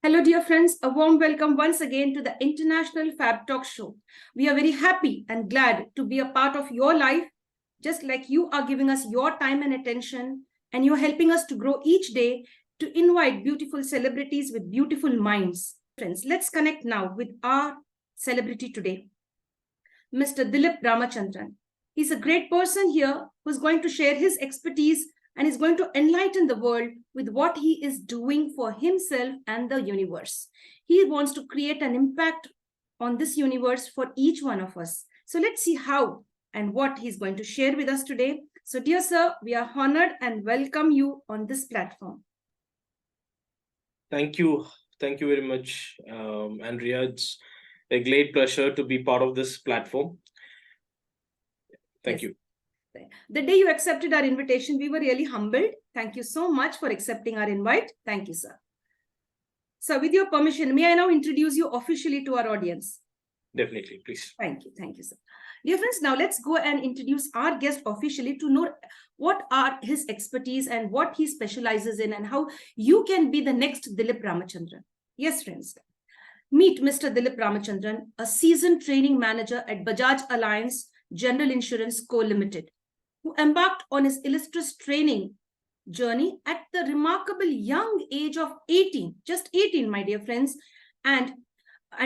Hello, dear friends. A warm welcome once again to the International Fabtalks show. We are very happy and glad to be a part of your life, just like you are giving us your time and attention, and you're helping us to grow each day to invite beautiful celebrities with beautiful minds. Friends, let's connect now with our celebrity today, Mr. Dilip Ramachandran. He's a great person here who's going to share his expertise and is going to enlighten the world with what he is doing for himself and the universe. He wants to create an impact on this universe for each one of us. So let's see how and what he's going to share with us today. So dear sir, we are honored and welcome you on this platform. Thank you. Thank you very much, Andrea. It's a great pleasure to be part of this platform. Thank you. The day you accepted our invitation, we were really humbled. Thank you so much for accepting our invite. Thank you, sir. So with your permission, may I now introduce you officially to our audience? Definitely, please. Thank you. Thank you, sir. Dear friends, now let's go and introduce our guest officially to know what are his expertise and what he specializes in and how you can be the next Dilip Ramachandran. Yes, friends. Meet Mr. Dilip Ramachandran, a seasoned training manager at Bajaj Allianz General Insurance Co. Limited, who embarked on his illustrious training journey at the remarkable young age of 18, just 18, my dear friends. And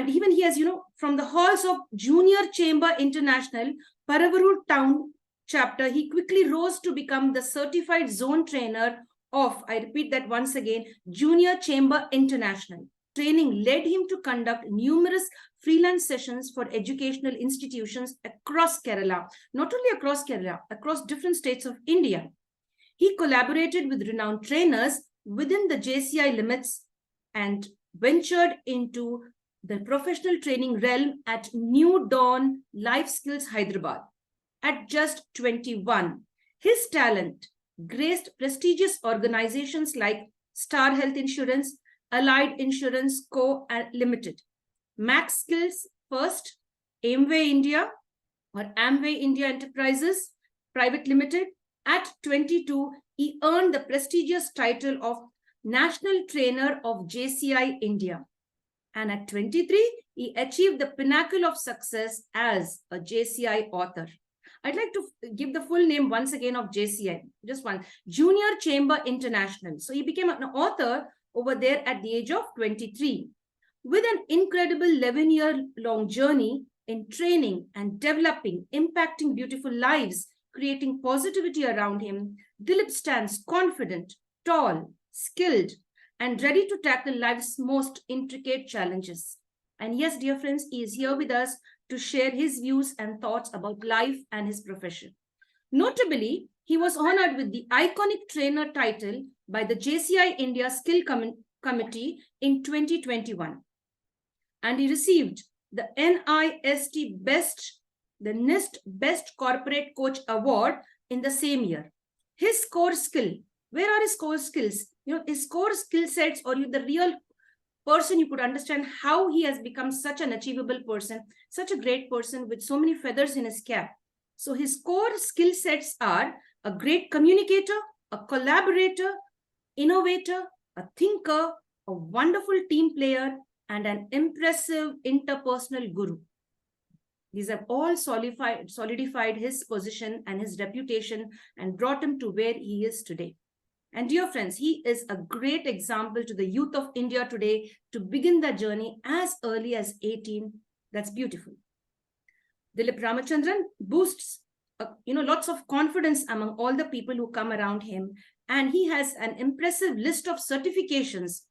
even he has, from the halls of Junior Chamber International, Paravur Town Chapter, he quickly rose to become the certified zone trainer of, I repeat that once again, Junior Chamber International. Training led him to conduct numerous freelance sessions for educational institutions across Kerala, not only across Kerala, across different states of India. He collaborated with renowned trainers within the JCI limits and ventured into the professional training realm at New Dawn Life Skills Hyderabad. At just 21, his talent graced prestigious organizations like Star Health Insurance, Allied Insurance Co. Limited, Max Skills First, Amway India or Amway India Enterprises Private Limited. At 22, he earned the prestigious title of National Trainer of JCI India. And at 23, he achieved the pinnacle of success as a JCI author. I'd like to give the full name once again of JCI, just one, Junior Chamber International. So he became an author over there at the age of 23. With an incredible 11-year-long journey in training and developing, impacting beautiful lives, creating positivity around him, Dilip stands confident, tall, skilled, and ready to tackle life's most intricate challenges. And yes, dear friends, he is here with us to share his views and thoughts about life and his profession. Notably, he was honored with the iconic trainer title by the JCI India Skill Committee in 2021. And he received the NIST Best Corporate Coach Award in the same year. His core skill, where are his core skills? His core skill sets, or the real person, you could understand how he has become such an achievable person, such a great person with so many feathers in his cap. So his core skill sets are a great communicator, a collaborator, innovator, a thinker, a wonderful team player, and an impressive interpersonal guru. These have all solidified his position and his reputation and brought him to where he is today. And dear friends, he is a great example to the youth of India today to begin their journey as early as 18. That's beautiful. Dilip Ramachandran boosts lots of confidence among all the people who come around him. And he has an impressive list of certifications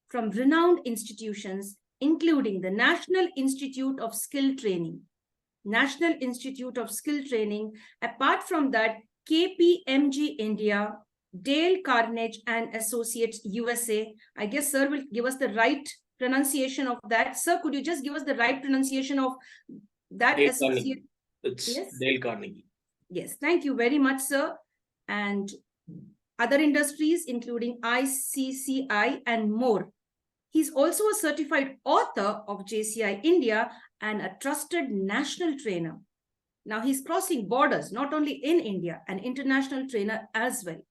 from renowned institutions, including the National Institute of Skill Training. National Institute of Skill Training. Apart from that, KPMG India, Dale Carnegie and Associates USA. I guess sir will give us the right pronunciation of that. Sir, could you just give us the right pronunciation of that Dale associate? Carnegie. It's yes? Dale Carnegie. Yes, thank you very much, sir. And other industries, including ICCI and more. He's also a certified author of JCI India and a trusted national trainer. Now he's crossing borders, not only in India, an international trainer as well.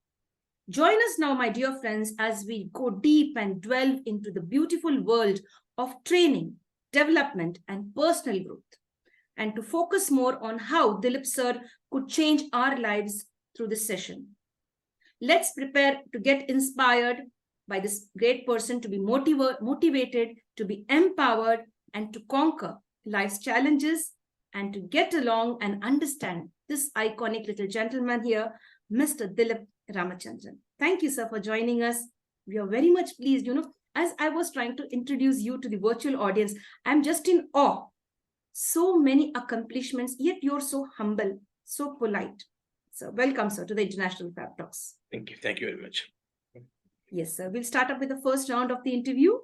Join us now, my dear friends, as we go deep and delve into the beautiful world of training, development, and personal growth, and to focus more on how Dilip sir could change our lives through this session. Let's prepare to get inspired by this great person, to be motivated, to be empowered, and to conquer life's challenges, and to get along and understand this iconic little gentleman here, Mr. Dilip Ramachandran. Thank you, sir, for joining us. We are very much pleased. As I was trying to introduce you to the virtual audience, I'm just in awe. So many accomplishments, yet you're so humble, so polite. So welcome, sir, to the International Fabtalks. Thank you. Thank you very much. Yes, sir. We'll start up with the first round of the interview.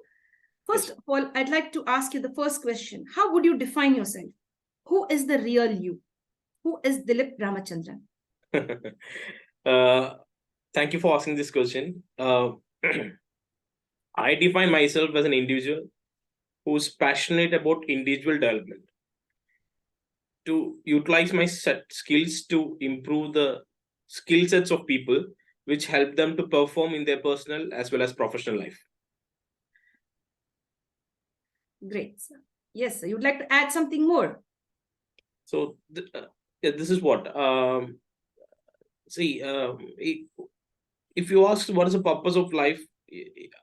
First of all, I'd like to ask you the first question. How would you define yourself? Who is the real you? Who is Dilip Ramachandran? Thank you for asking this question. I define myself as an individual who's passionate about individual development, to utilize my skills to improve the skill sets of people, which help them to perform in their personal as well as professional life. Great, sir. Yes, sir. You'd like to add something more? So this is what. See, if you ask what is the purpose of life,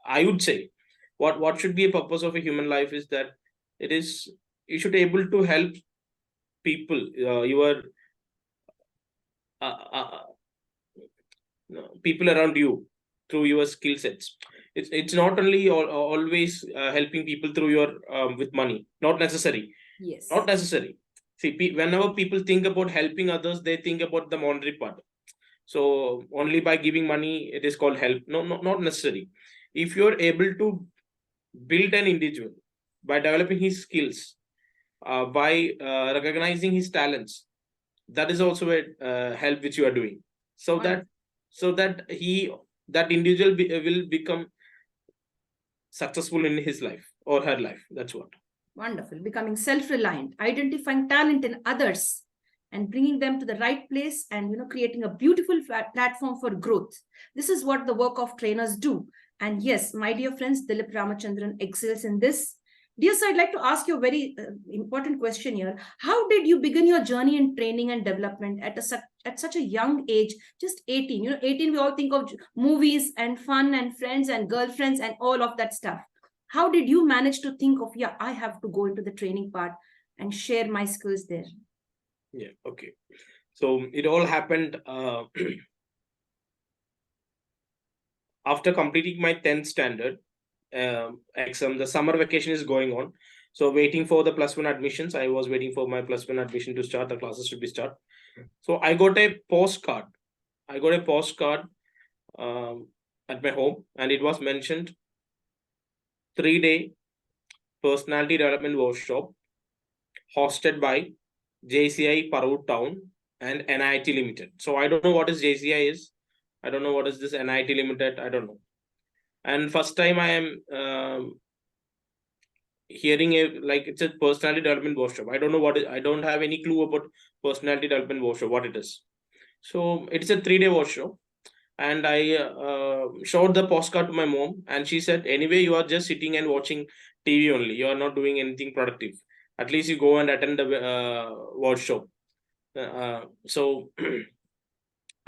I would say what should be a purpose of a human life is that you should be able to help people, people around you through your skill sets. It's not only always helping people through your with money. Not necessary. Yes. Not necessary. See, whenever people think about helping others, they think about the monetary part. So only by giving money, it is called help. No, not necessary. If you're able to build an individual by developing his skills, by recognizing his talents, that is also a help which you are doing. So that individual will become successful in his life or her life. That's what. Wonderful. Becoming self-reliant, identifying talent in others, and bringing them to the right place, and creating a beautiful platform for growth. This is what the work of trainers do. And yes, my dear friends, Dilip Ramachandran excels in this. Dear sir, I'd like to ask you a very important question here. How did you begin your journey in training and development at such a young age, just 18? 18, we all think of movies and fun and friends and girlfriends and all of that stuff. How did you manage to think of, yeah, I have to go into the training part and share my skills there? Yeah, okay. So it all happened after completing my 10th standard exam. The summer vacation is going on. So waiting for the +1 admissions. I was waiting for my +1 admission to start. The classes should be start. So I got a postcard. At my home, and it was mentioned 3-day personality development workshop hosted by JCI Paravur Town and NIT Limited. So I don't know what is JCI is. I don't know what is this NIT Limited. I don't know. And first time I am hearing it's a personality development workshop. I don't know what I don't have any clue about personality development workshop, what it is. So it's a 3-day workshop. And I showed the postcard to my mom, and she said, anyway, you are just sitting and watching TV only. You are not doing anything productive. At least you go and attend the workshop. So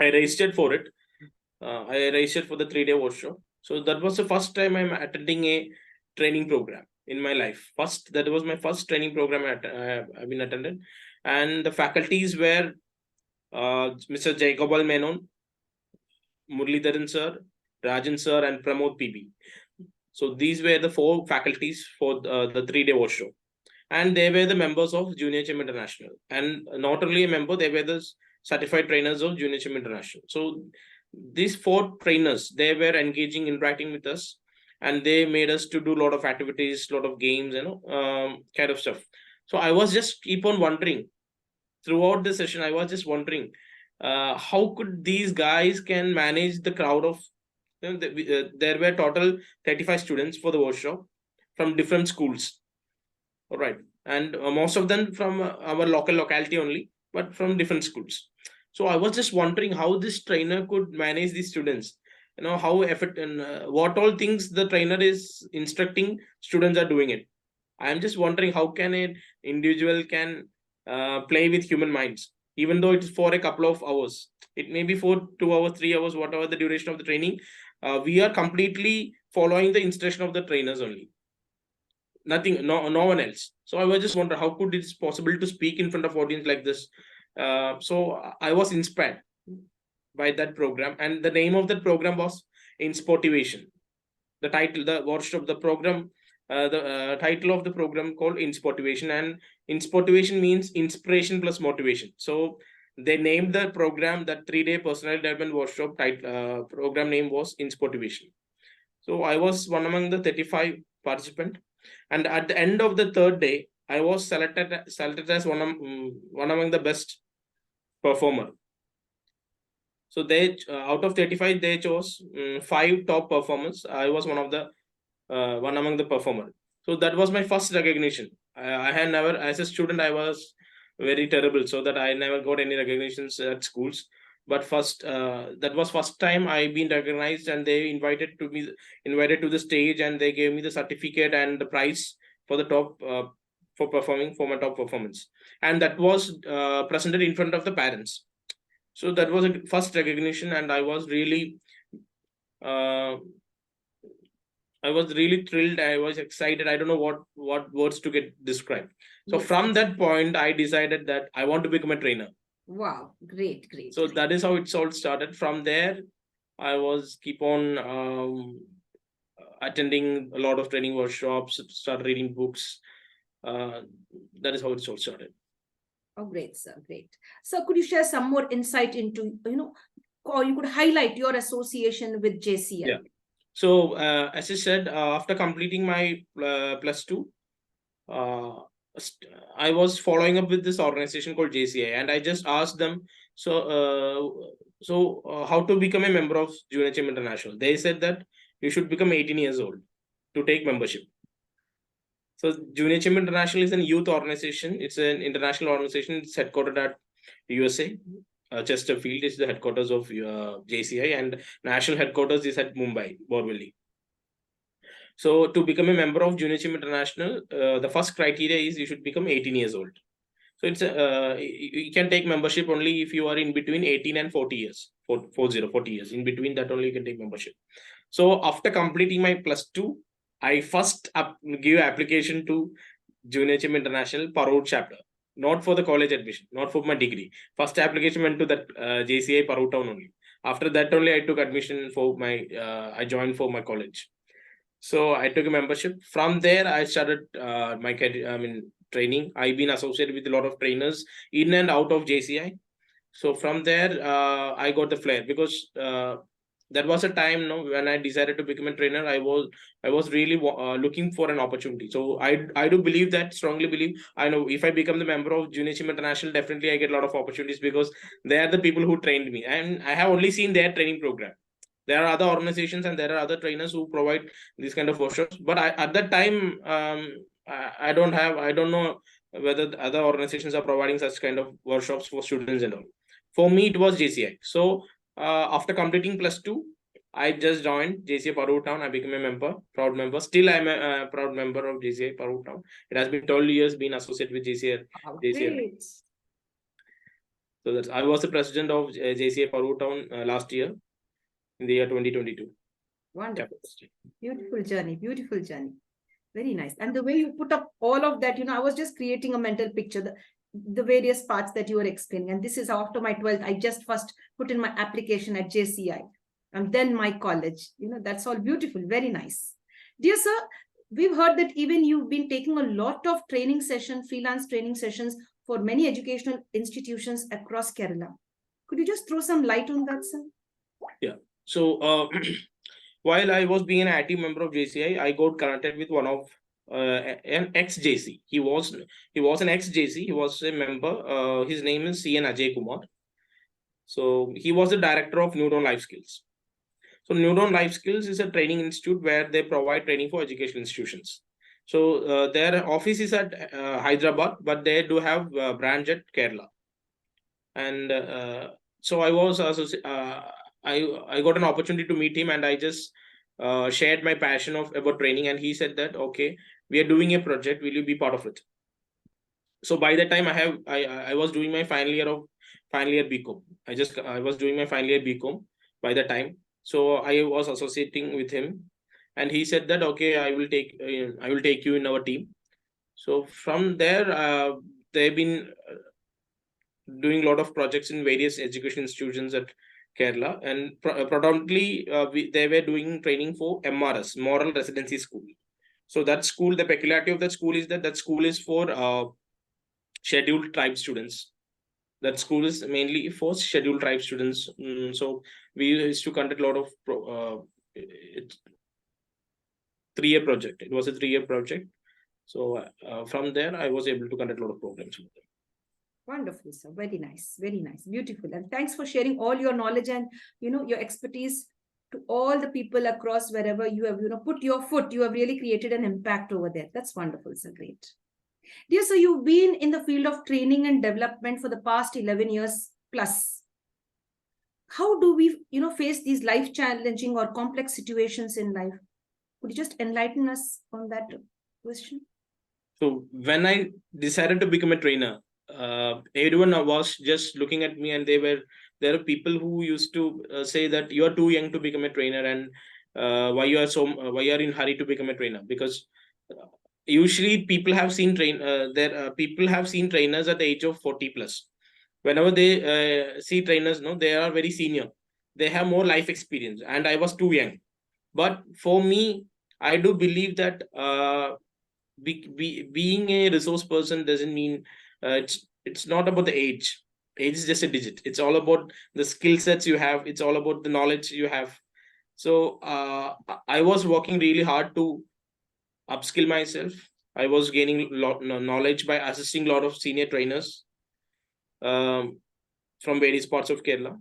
I registered for it. I registered for the 3-day workshop. So that was the first time I'm attending a training program in my life. That was my first training program I've been attended. And the faculties were Mr. Jacob Menon, Muralidharan sir, Rajan sir, and Pramod PB. So these were the 4 faculties for the 3-day workshop. And they were the members of Junior HM International. And not only a member, they were the certified trainers of Junior HM International. So these 4 trainers, they were engaging, interacting with us. And they made us to do a lot of activities, a lot of games, kind of stuff. So I was just keep on wondering, throughout the session, I was just wondering, how could these guys can manage the crowd of, there were total 35 students for the workshop from different schools. All right. And most of them from our locality only, but from different schools. So I was just wondering how this trainer could manage these students. how effort and what all things the trainer is instructing, students are doing it. I'm just wondering how can an individual can play with human minds, even though it's for a couple of hours. It may be for 2 hours, 3 hours, whatever the duration of the training. We are completely following the instruction of the trainers only. Nothing, no one else. So I was just wondering how could it's possible to speak in front of audience like this. So I was inspired by that program, and the name of that program was Insportivation. The title, the workshop, the program, the title of the program called Insportivation, and Insportivation means inspiration plus motivation. So they named the program, that 3-day personal development workshop title, program name was Insportivation. So I was one among the 35 participants, and at the end of the third day, I was selected as one among the best performer. So they out of 35, they chose 5 top performers. I was one among the performer. So that was my first recognition. I had never, as a student, I was very terrible, so that I never got any recognitions at schools. But that was first time I been recognized, and they invited to the stage, and they gave me the certificate and the prize for the top for performing for my top performance, and that was presented in front of the parents. So that was a first recognition, and I was really thrilled. I was excited. I don't know what words to get described. So Yes. from that point, I decided that I want to become a trainer. Wow, great, great. So that is how it's all started. From there, I was keep on attending a lot of training workshops, start reading books. That is how it's all started. Oh, great, sir. Great. So could you share some more insight into, or you could highlight your association with JCI? Yeah. So as I said, after completing my +2, I was following up with this organization called JCI, and I just asked them, how to become a member of JCI International. They said that you should become 18 years old to take membership. So JCI International is a youth organization. It's an international organization. It's headquartered at USA. Chesterfield is the headquarters of JCI, and national headquarters is at Mumbai, Borivali. So to become a member of JCI International, the first criteria is you should become 18 years old. So it's you can take membership only if you are in between 18 and 40 years, 40 years. In between that only you can take membership. So after completing my +2, I first give application to JCI International Paravur Chapter. Not for the college admission, not for my degree. First application went to that JCI Paravur Town only. After that only I took admission for my, I joined for my college. So I took a membership. From there, I started my training. I've been associated with a lot of trainers in and out of JCI. So from there, I got the flair, because that was a time when I decided to become a trainer. I was really looking for an opportunity. So I do believe that, strongly believe. I know if I become the member of JCI International, definitely I get a lot of opportunities, because they are the people who trained me, and I have only seen their training program. There are other organizations and there are other trainers who provide these kind of workshops, but at that time I don't know whether the other organizations are providing such kind of workshops for students and all. For me, it was JCI. So after completing +2, I just joined JCI Paravur Town. I became a proud member. Still, I'm a proud member of JCI Paravur Town. It has been 12 years been associated with JCI. Great. So I was the president of JCI Paravur Town last year, in the year 2022. Wonderful. Beautiful journey. Beautiful journey. Very nice. And the way you put up all of that, I was just creating a mental picture, the various parts that you were explaining. And this is how after my 12th, I just first put in my application at JCI and then my college. That's all beautiful. Very nice. Dear sir, we've heard that even you've been taking a lot of training sessions, freelance training sessions for many educational institutions across Kerala. Could you just throw some light on that, sir? Yeah. So while I was being an active member of JCI, I got connected with one of an ex-JC. He was an ex-JC. He was a member. His name is CN Ajay Kumar. So he was the director of Neuron Life Skills. So Neuron Life Skills is a training institute where they provide training for education institutions. So their office is at Hyderabad, but they do have a branch at Kerala. And so I was I got an opportunity to meet him, and I just shared my passion about training, and he said that, okay, we are doing a project, will you be part of it? So by that time, I was doing my final year BCom. I was doing my final year BCom by the time. So I was associating with him, and he said that, okay, I will take you in our team. So from there, they've been doing a lot of projects in various education institutions at Kerala, and predominantly they were doing training for MRS, Moral Residency School. So that school, the peculiarity of that school is that school is for scheduled tribe students. That school is mainly for scheduled tribe students. So we used to conduct a lot of 3-year project. It was a 3-year project. So from there, I was able to conduct a lot of programs with them. Wonderful, sir. Very nice. Very nice. Beautiful. And thanks for sharing all your knowledge and, your expertise to all the people across wherever you have, put your foot. You have really created an impact over there. That's wonderful, sir. Great. Dear, so you've been in the field of training and development for the past 11 years plus. How do we, face these life-challenging or complex situations in life? Could you just enlighten us on that question? So when I decided to become a trainer, everyone was just looking at me, and there are people who used to say that you are too young to become a trainer, and why you are in hurry to become a trainer, because usually people have seen people have seen trainers at the age of 40 plus. Whenever they see trainers, no, they are very senior, they have more life experience, and I was too young. But for me, I do believe that being a resource person doesn't mean it's not about the age. Age is just a digit. It's all about the skill sets you have. It's all about the knowledge you have. So I was working really hard to upskill myself. I was gaining knowledge by assisting a lot of senior trainers from various parts of Kerala.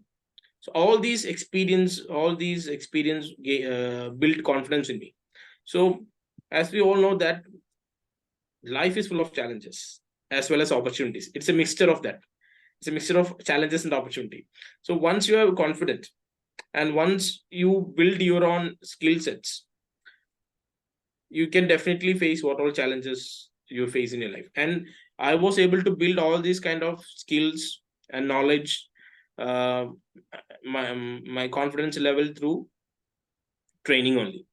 So all these experience built confidence in me. So as we all know that life is full of challenges as well as opportunities. It's a mixture of that. It's a mixture of challenges and opportunity. So once you are confident, and once you build your own skill sets, you can definitely face what all challenges you face in your life. And I was able to build all these kind of skills and knowledge, my confidence level through training only.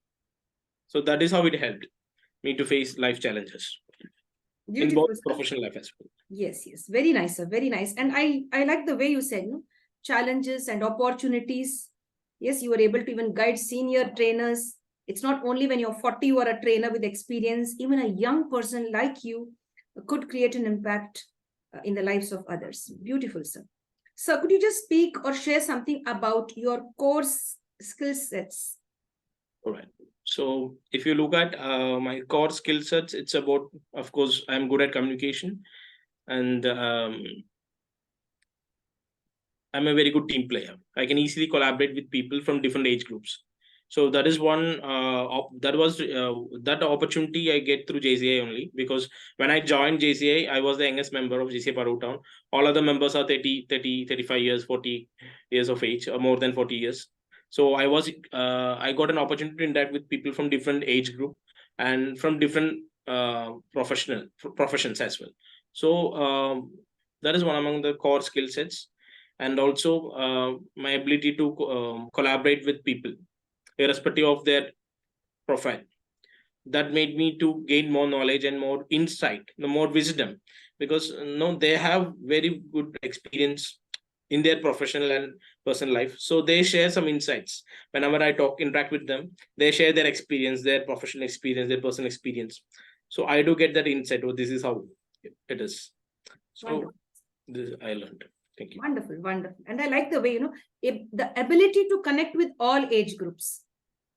So that is how it helped me to face life challenges. Beautiful, in both professional life as well. Yes, very nice, sir. Very nice. And I like the way you said, challenges and opportunities. Yes, you were able to even guide senior trainers. It's not only when you're 40 you are a trainer with experience. Even a young person like you could create an impact in the lives of others. Beautiful, sir. So could you just speak or share something about your core skill sets? All right. So if you look at my core skill sets, it's about, of course, I'm good at communication, and I'm a very good team player. I can easily collaborate with people from different age groups. So that is one, that opportunity I get through JCI only, because when I joined JCI, I was the youngest member of JCI Paravur Town. All other members are 30, 35 years, 40 years of age, or more than 40 years. So I got an opportunity to interact with people from different age group and from different professions as well. So that is one among the core skill sets, and also my ability to collaborate with people irrespective of their profile. That made me to gain more knowledge and more insight, more wisdom, because they have very good experience in their professional and personal life. So they share some insights. Whenever I interact with them, they share their experience, their professional experience, their personal experience. So I do get that insight. Oh, this is how it is. So this I learned. Thank you. Wonderful, wonderful. And I like the way, the ability to connect with all age groups.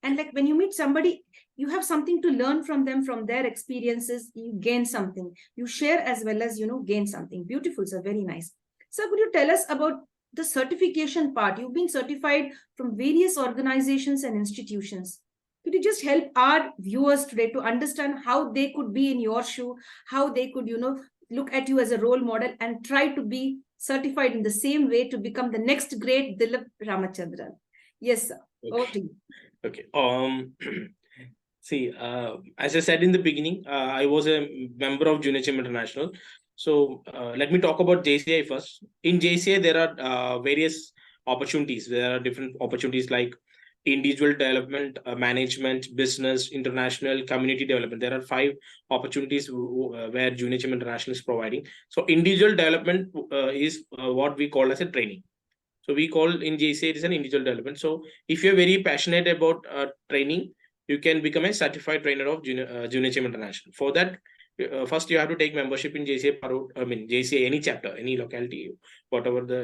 And like when you meet somebody, you have something to learn from them, from their experiences, you gain something. You share as well as, gain something. Beautiful, sir. Very nice. So could you tell us about the certification part? You've been certified from various organizations and institutions. Could you just help our viewers today to understand how they could be in your shoe, how they could, look at you as a role model and try to be certified in the same way to become the next great Dilip Ramachandran? Yes, sir. Over to Okay. you. Okay. See, as I said in the beginning, I was a member of Junior Chim International. So let me talk about JCI first. In JCI, there are various opportunities. There are different opportunities like individual development, management, business, international, community development. There are 5 opportunities where Junior Chim International is providing. So individual development is what we call as a training. So we call in JCI it is an individual development. So if you're very passionate about training, you can become a certified trainer of Junior Chim International. For that, first you have to take membership in JCI Paravur, I mean JCI, any chapter, any locality, whatever the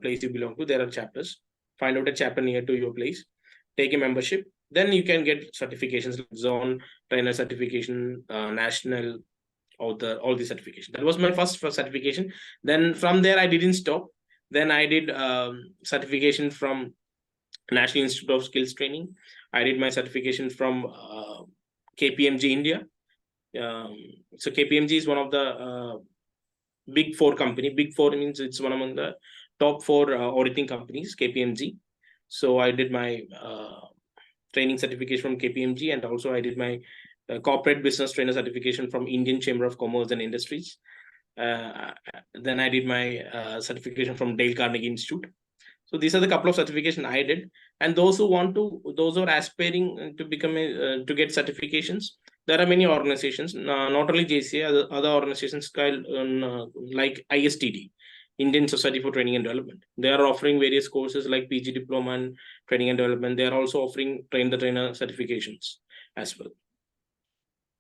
place you belong to, there are chapters. Find out a chapter near to your place, take a membership, then you can get certifications like zone trainer certification, national, all the certification. That was my first certification. Then from there I didn't stop. Then I did certification from National Institute of Skills Training. I did my certification from KPMG India. So KPMG is one of the big four company. Big four means it's one among the top four auditing companies, KPMG. So I did my training certification from KPMG, and also I did my corporate business trainer certification from Indian Chamber of Commerce and Industries. Then I did my certification from Dale Carnegie Institute. So these are the couple of certifications I did. And those who are aspiring to become to get certifications, there are many organizations, not only JCI, other organizations like ISTD, Indian Society for Training and Development. They are offering various courses like PG Diploma and Training and Development. They are also offering Train the Trainer certifications as well.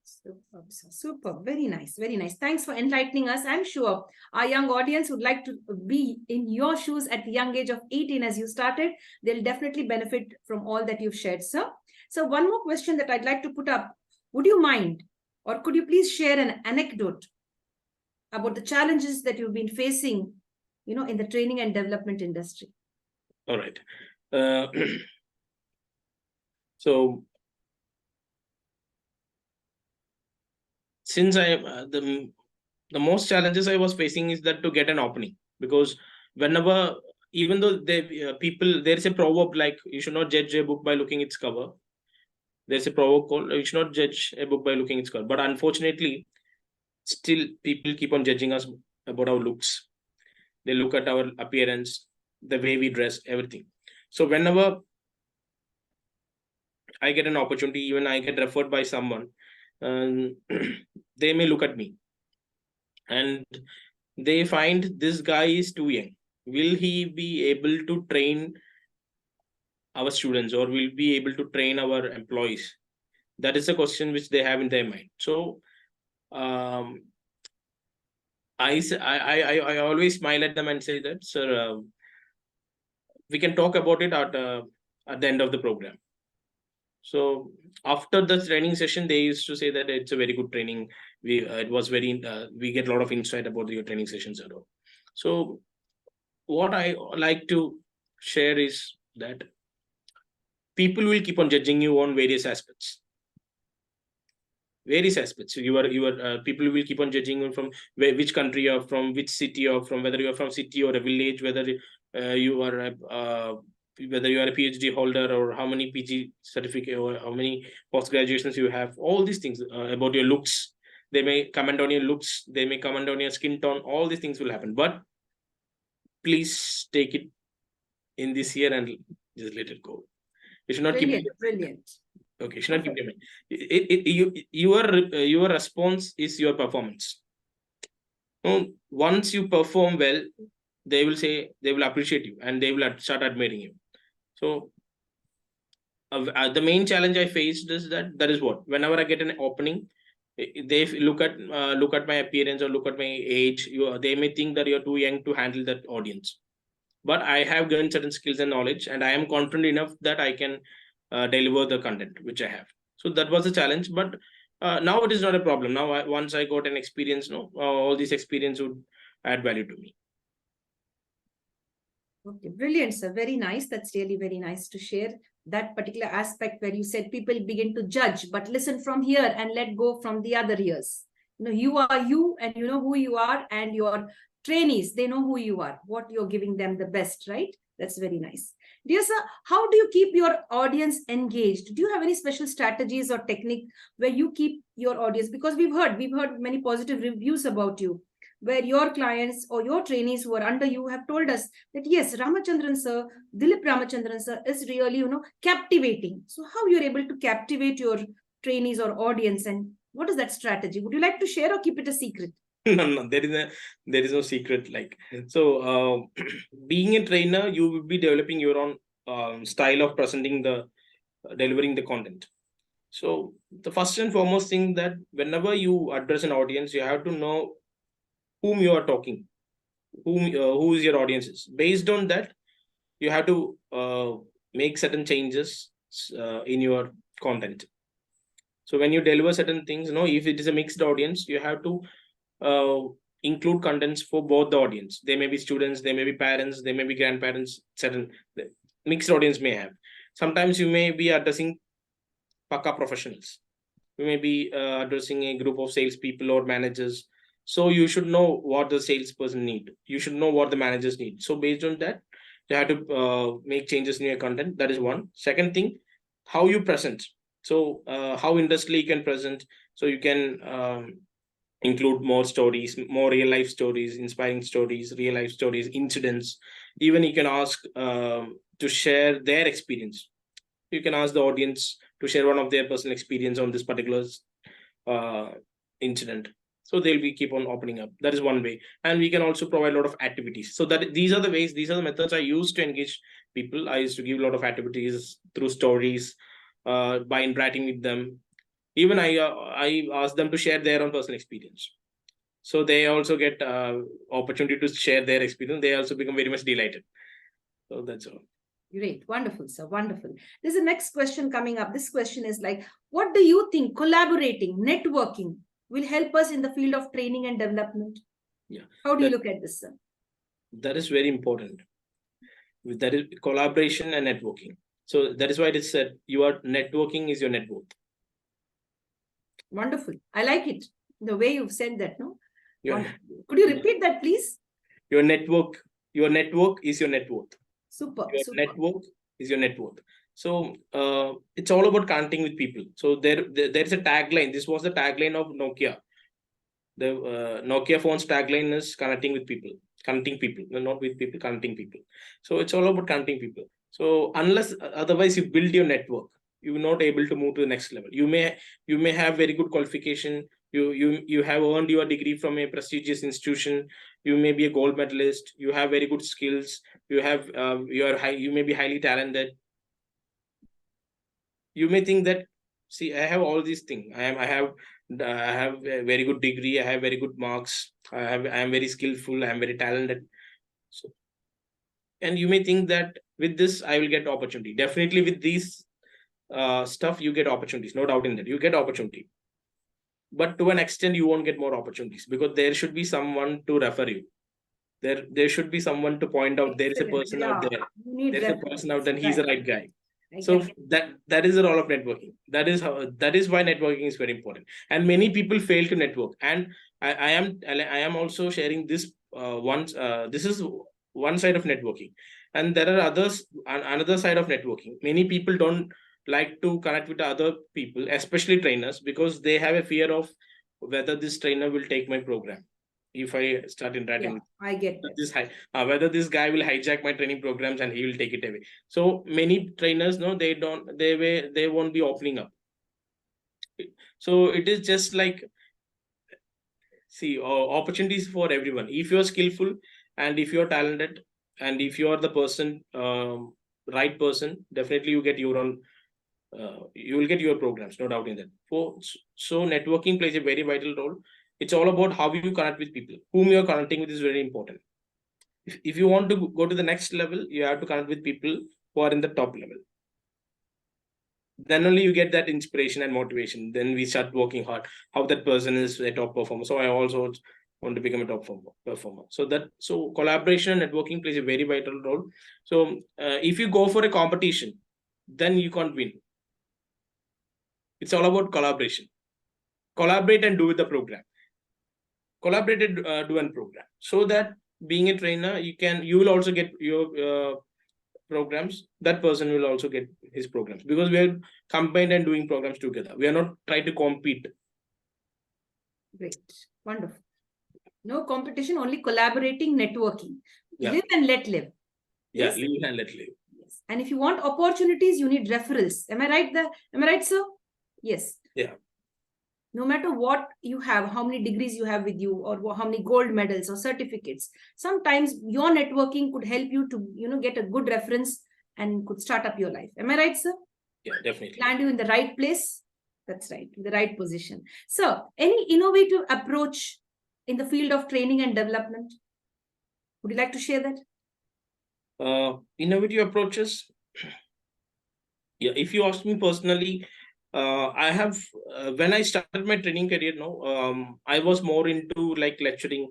Superb, sir. Superb. Very nice. Very nice. Thanks for enlightening us. I'm sure our young audience would like to be in your shoes at the young age of 18 as you started. They'll definitely benefit from all that you've shared, sir. So one more question that I'd like to put up. Would you mind, or could you please share an anecdote about the challenges that you've been facing, in the training and development industry? All right. So since the most challenges I was facing is that to get an opening, because whenever, even though there is a proverb like you should not judge a book by looking its cover. There's a proverb called you should not judge a book by looking its cover. But unfortunately, still people keep on judging us about our looks. They look at our appearance, the way we dress, everything. So whenever I get an opportunity, even I get referred by someone, they may look at me and they find this guy is too young. Will he be able to train our students, or will be able to train our employees? That is a question which they have in their mind. So I always smile at them and say that, sir, we can talk about it at the end of the program. So after the training session, they used to say that it's a very good training. We get a lot of insight about your training sessions at all. So what I like to share is that people will keep on judging you on various aspects. Various aspects. So people will keep on judging you from which country you're from, which city you're from, whether you're from city or a village, whether you are a PhD holder, or how many PG certificate, or how many post graduations you have. All these things about your looks. They may comment on your looks. They may comment on your skin tone. All these things will happen. But please take it in this year and just let it go. You should not keep brilliant. Okay, should not keep it. Your response is your performance. Once you perform well, they will appreciate you and they will start admiring you. So the main challenge I faced is that is what, whenever I get an opening, they look at my appearance or look at my age. They may think that you're too young to handle that audience. But I have gained certain skills and knowledge, and I am confident enough that I can deliver the content which I have. So that was a challenge, but now it is not a problem. Now, once I got an experience, all this experience would add value to me. Okay, brilliant, sir. Very nice. That's really very nice to share that particular aspect where you said people begin to judge, but listen from here and let go from the other ears. You are you, and you know who you are, and your trainees, they know who you are, what you're giving them the best, right? That's very nice. Dear sir, how do you keep your audience engaged? Do you have any special strategies or technique where you keep your audience? Because we've heard many positive reviews about you, where your clients or your trainees who are under you have told us that yes, Ramachandran sir, Dilip Ramachandran sir is really, captivating. So how you're able to captivate your trainees or audience, and what is that strategy? Would you like to share or keep it a secret? No, there is no secret. Being a trainer, you will be developing your own style of presenting delivering the content. So the first and foremost thing that whenever you address an audience, you have to know whom you are talking, who is your audience is. Based on that, you have to make certain changes in your content. So when you deliver certain things, if it is a mixed audience, you have to include contents for both the audience. They may be students, they may be parents, they may be grandparents. Certain mixed audience may have. Sometimes you may be addressing Paka professionals. You may be addressing a group of salespeople or managers. So you should know what the salesperson need. You should know what the managers need. So based on that, you have to make changes in your content. That is one. Second thing, how you present. So how industrially you can present. So you can include more stories, more real life stories, inspiring stories, real life stories, incidents. Even you can ask to share their experience. You can ask the audience to share one of their personal experience on this particular incident. So they'll be keep on opening up. That is one way. And we can also provide a lot of activities. So that these are the ways, these are the methods I use to engage people. I used to give a lot of activities through stories, by interacting with them. Even I ask them to share their own personal experience. So they also get opportunity to share their experience. They also become very much delighted. So that's all. Great. Wonderful, sir. Wonderful. There's a next question coming up. This question is like, what do you think collaborating, networking will help us in the field of training and development? Yeah. How do you look at this, sir? That is very important. That is collaboration and networking. So that is why it is said, your networking is your net worth. Wonderful. I like it. The way you've said that, no? Could you repeat that, please? Your network is your net worth. Super. Your super. network is your net worth. So it's all about connecting with people. So there is a tagline. This was the tagline of Nokia. The Nokia phone's tagline is connecting with people, connecting people, not with people, connecting people. So it's all about connecting people. So unless otherwise you build your network, you will not able to move to the next level. You may have very good qualification. You have earned your degree from a prestigious institution. You may be a gold medalist. You have very good skills. You have you may be highly talented. You may think that, see, I have all these things. I have a very good degree. I have very good marks. I am very skillful. I am very talented. So, and you may think that with this I will get opportunity. Definitely with these stuff you get opportunities. No doubt in that. You get opportunity. But to an extent you won't get more opportunities, because there should be someone to refer you. There should be someone to point out there is a person out there. There's a person out there, and he's the right guy. So that is the role of networking. That is why networking is very important. And many people fail to network. And I am also sharing this this is one side of networking. And there are another side of networking. Many people don't like to connect with other people, especially trainers, because they have a fear of whether this trainer will take my program if I start interacting with I get that. this whether this guy will hijack my training programs and he will take it away. So many trainers, they won't be opening up. So it is just like, see, opportunities for everyone. If you're skillful and if you're talented and if you're the person, right person, definitely you get your own. You will get your programs, no doubt in that. So networking plays a very vital role. It's all about how you connect with people. Whom you're connecting with is very important. If you want to go to the next level, you have to connect with people who are in the top level. Then only you get that inspiration and motivation. Then we start working hard. How that person is a top performer. So I also want to become a top performer. So collaboration and networking plays a very vital role. So if you go for a competition, then you can't win. It's all about collaboration. Collaborate and do with the program. Collaborate and do a program. So that being a trainer, you will also get your programs, that person will also get his programs, because we are combined and doing programs together. We are not trying to compete. Great. Wonderful. No competition, only collaborating, networking. Yeah. Live and let live. Yeah, Yes? live and let live. Yes. And if you want opportunities, you need referrals. Am I right there? Am I right, sir? Yes. Yeah. No matter what you have, how many degrees you have with you, or how many gold medals or certificates, sometimes your networking could help you to, get a good reference and could start up your life. Am I right, sir? Yeah, definitely. Land you in the right place. That's right, the right position. So, any innovative approach in the field of training and development? Would you like to share that? Innovative approaches. Yeah, if you ask me personally, I have when I started my training career, I was more into like lecturing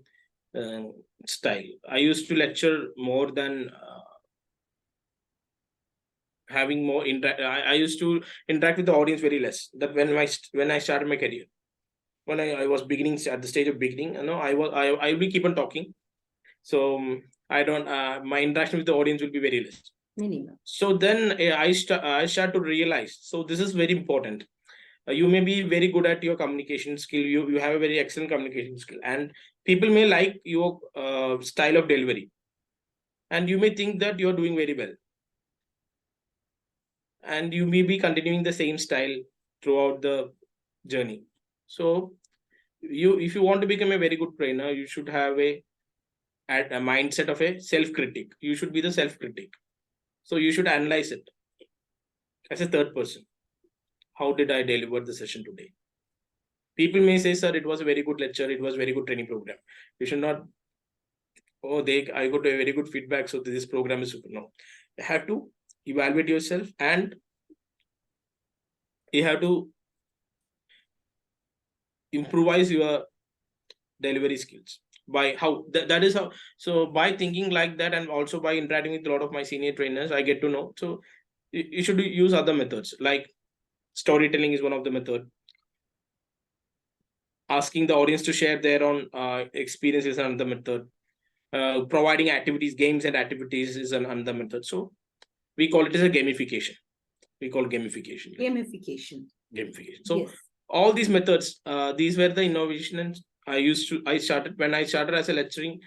style. I used to lecture more than having more interact. I used to interact with the audience very less. That when I started my career, when I was beginning at the stage of beginning, I will keep on talking. So I don't my interaction with the audience will be very less. Minimum. So then I start to realize. So this is very important. You may be very good at your communication skill. You have a very excellent communication skill, and people may like your style of delivery, and you may think that you're doing very well, and you may be continuing the same style throughout the journey. So if you want to become a very good trainer, you should have a mindset of a self-critic. You should be the self-critic. So you should analyze it as a third person. How did I deliver the session today? People may say, sir, it was a very good lecture, it was a very good training program. You should not, I got a very good feedback, so this program is super. No. You have to evaluate yourself, and you have to improvise your delivery skills. By how that is how. So by thinking like that, and also by interacting with a lot of my senior trainers, I get to know. So you should use other methods, like storytelling is one of the method. Asking the audience to share their own experiences is another method. Providing activities, games and activities is another method. So we call it as a gamification. We call gamification. Gamification. So yes. All these methods, these were the innovation, and I started as a lecturing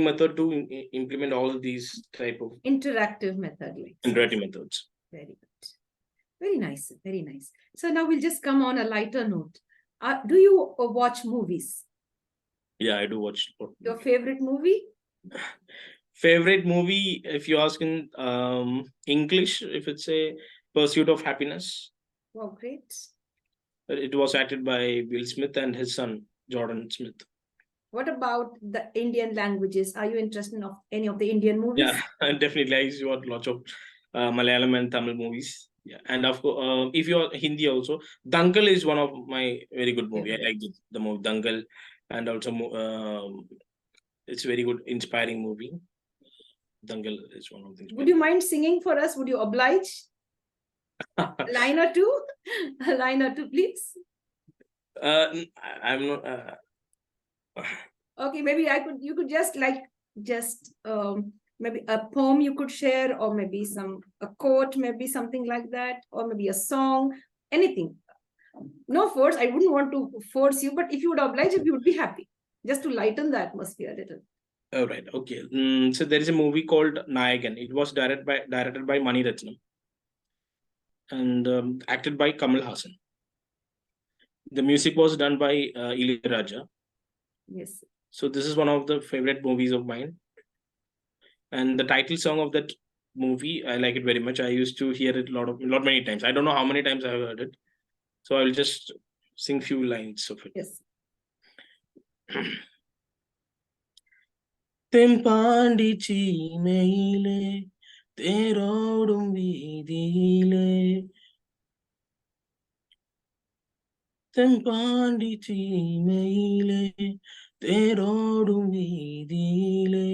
method to implement all these type of interactive method. Interactive methods. Very good. Very nice. Very nice. So now we'll just come on a lighter note. Do you watch movies? Yeah, I do watch. Your favorite movie? Favorite movie, if you ask in English, if it's a Pursuit of Happiness. Wow, great. It was acted by Will Smith and his son, Jordan Smith. What about the Indian languages? Are you interested in any of the Indian movies? Yeah, definitely. I used to watch lots of Malayalam and Tamil movies. Yeah, and of course, if you're Hindi also, Dangal is one of my very good movie. I like the movie Dangal, and also it's very good, inspiring movie. Dangal is one of the. Would you mind singing for us? Would you oblige? A line or two? A line or two, please. I'm not. Okay, maybe you could just maybe a poem you could share, or maybe a quote, maybe something like that, or maybe a song, anything. No force. I wouldn't want to force you, but if you would oblige, if you would be happy, just to lighten the atmosphere a little. Oh, right. Okay. So there is a movie called Nayagan. It was directed by Mani Ratnam and acted by Kamal Hassan. The music was done by Ilayaraja. Yes. So this is one of the favorite movies of mine. And the title song of that movie, I like it very much. I used to hear it many times. I don't know how many times I have heard it. So I'll just sing few lines of it. Yes. തെമ്പാണ്ടി ചീമയിലെ തേരോടും വീതിയിലെ തെമ്പാണ്ടി ചീമയിലെ തേരോടും വീതിയിലെ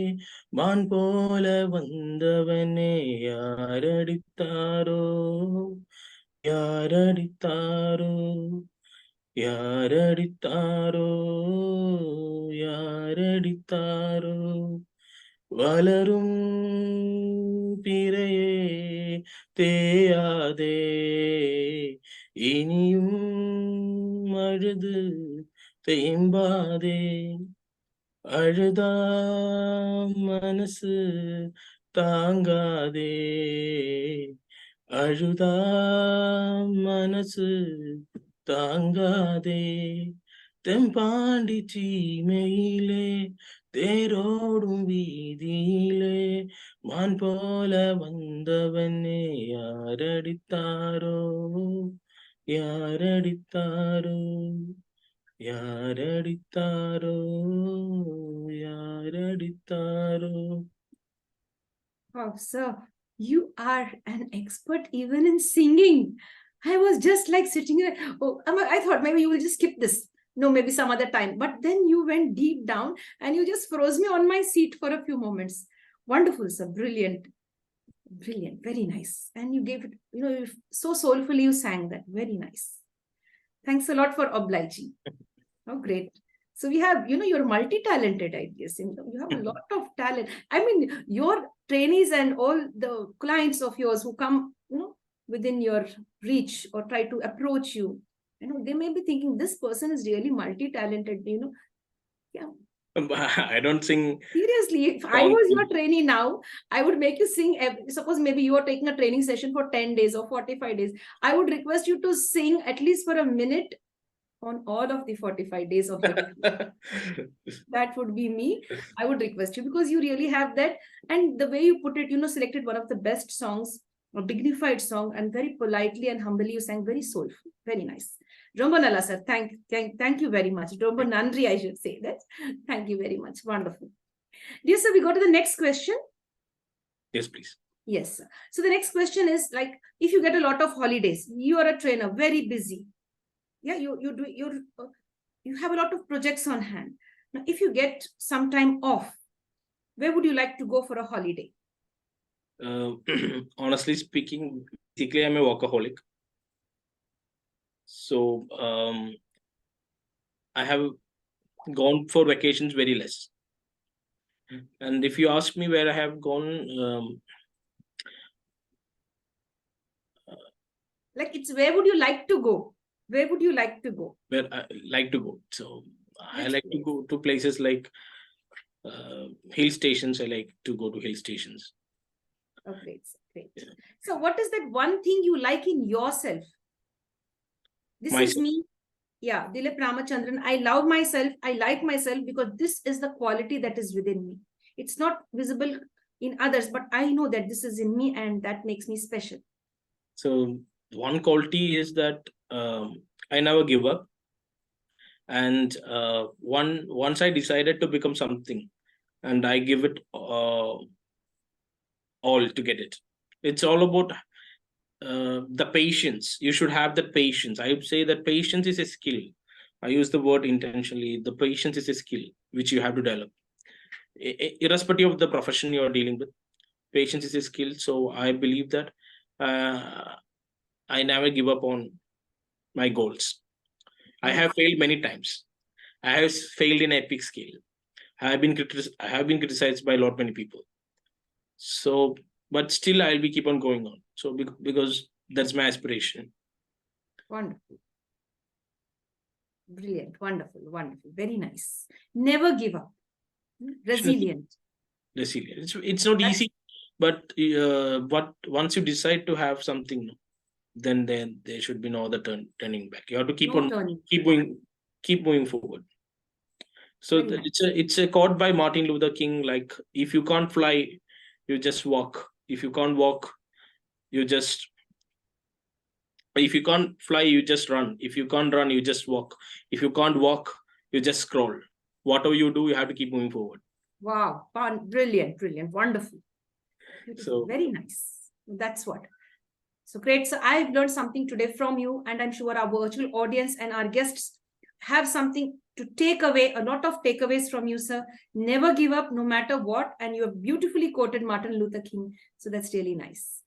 മാൻ പോല വந்தവനെ யாரடித்தாரோ யாரடித்தாரோ யாரடித்தாரோ யாரடித்தாரோ வளரும் பிறையே தேயாதே, இனியும் அழுது தேம்பாதே, அழுதா மனசு தாங்காதே, அழுதா மனசு தாங்காதே, தெம்பாண்டி சீமையிலே தேரோடும் வீதியிலே மான் போல வந்தவனே யாரடித்தாரோ, யாரடித்தாரோ, யாரடித்தாரோ, யாரடித்தாரோ. Oh, sir, you are an expert even in singing. I was just like sitting there. Oh, I thought maybe you will just skip this. No, maybe some other time. But then you went deep down and you just froze me on my seat for a few moments. Wonderful, sir. Brilliant. Brilliant. Very nice. And you gave it, so soulfully you sang that. Very nice. Thanks a lot for obliging. Oh, great. So we have, you're multi-talented, I guess. You have a lot of talent. I mean, your trainees and all the clients of yours who come, within your reach or try to approach you, they may be thinking this person is really multi-talented, Yeah. I don't sing. Seriously, if I was your trainee now, I would make you sing. Suppose maybe you are taking a training session for 10 days or 45 days. I would request you to sing at least for a minute on all of the 45 days of the day. That would be me. I would request you because you really have that. And the way you put it, selected one of the best songs, a dignified song, and very politely and humbly you sang, very soulful. Very nice. Romba Nala, sir. Thank you very much. Romba Nandri, I should say that. Thank you very much. Wonderful. Dear sir, we go to the next question. Yes, please. Yes, sir. So the next question is like, if you get a lot of holidays, you are a trainer, very busy. Yeah, you have a lot of projects on hand. Now, if you get some time off, where would you like to go for a holiday? Honestly speaking, basically I'm a workaholic. So I have gone for vacations very less. And if you ask me where I have gone, like it's where would you like to go? Where would you like to go? Where I like to go. So I like to go to places like hill stations. I like to go to hill stations. Oh, great. Yeah. So what is that one thing you like in yourself? This is me. Yeah, Dilip Ramachandran. I love myself. I like myself because this is the quality that is within me. It's not visible in others, but I know that this is in me and that makes me special. So one quality is that I never give up. And once I decided to become something, and I give it all to get it. It's all about the patience. You should have that patience. I would say that patience is a skill. I use the word intentionally. The patience is a skill which you have to develop. Irrespective of the profession you are dealing with, patience is a skill. So I believe that I never give up on my goals. I have failed many times. I have failed in epic scale. I have been criticized by a lot many people. So, but still I'll be keep on going on. So because that's my aspiration. Wonderful. Brilliant. Wonderful. Very nice. Never give up. Resilient. It's not easy, but once you decide to have something, then there should be no other turning back. You have to keep moving forward. So it's a quote by Martin Luther King, like, if you can't fly, you just walk. If you can't walk, if you can't fly, you just run. If you can't run, you just walk. If you can't walk, you just scroll. Whatever you do, you have to keep moving forward. Wow. Brilliant. Wonderful. So very nice. That's what. So great. So I've learned something today from you, and I'm sure our virtual audience and our guests have something to take away, a lot of takeaways from you, sir. Never give up, no matter what. And you have beautifully quoted Martin Luther King. So that's really nice.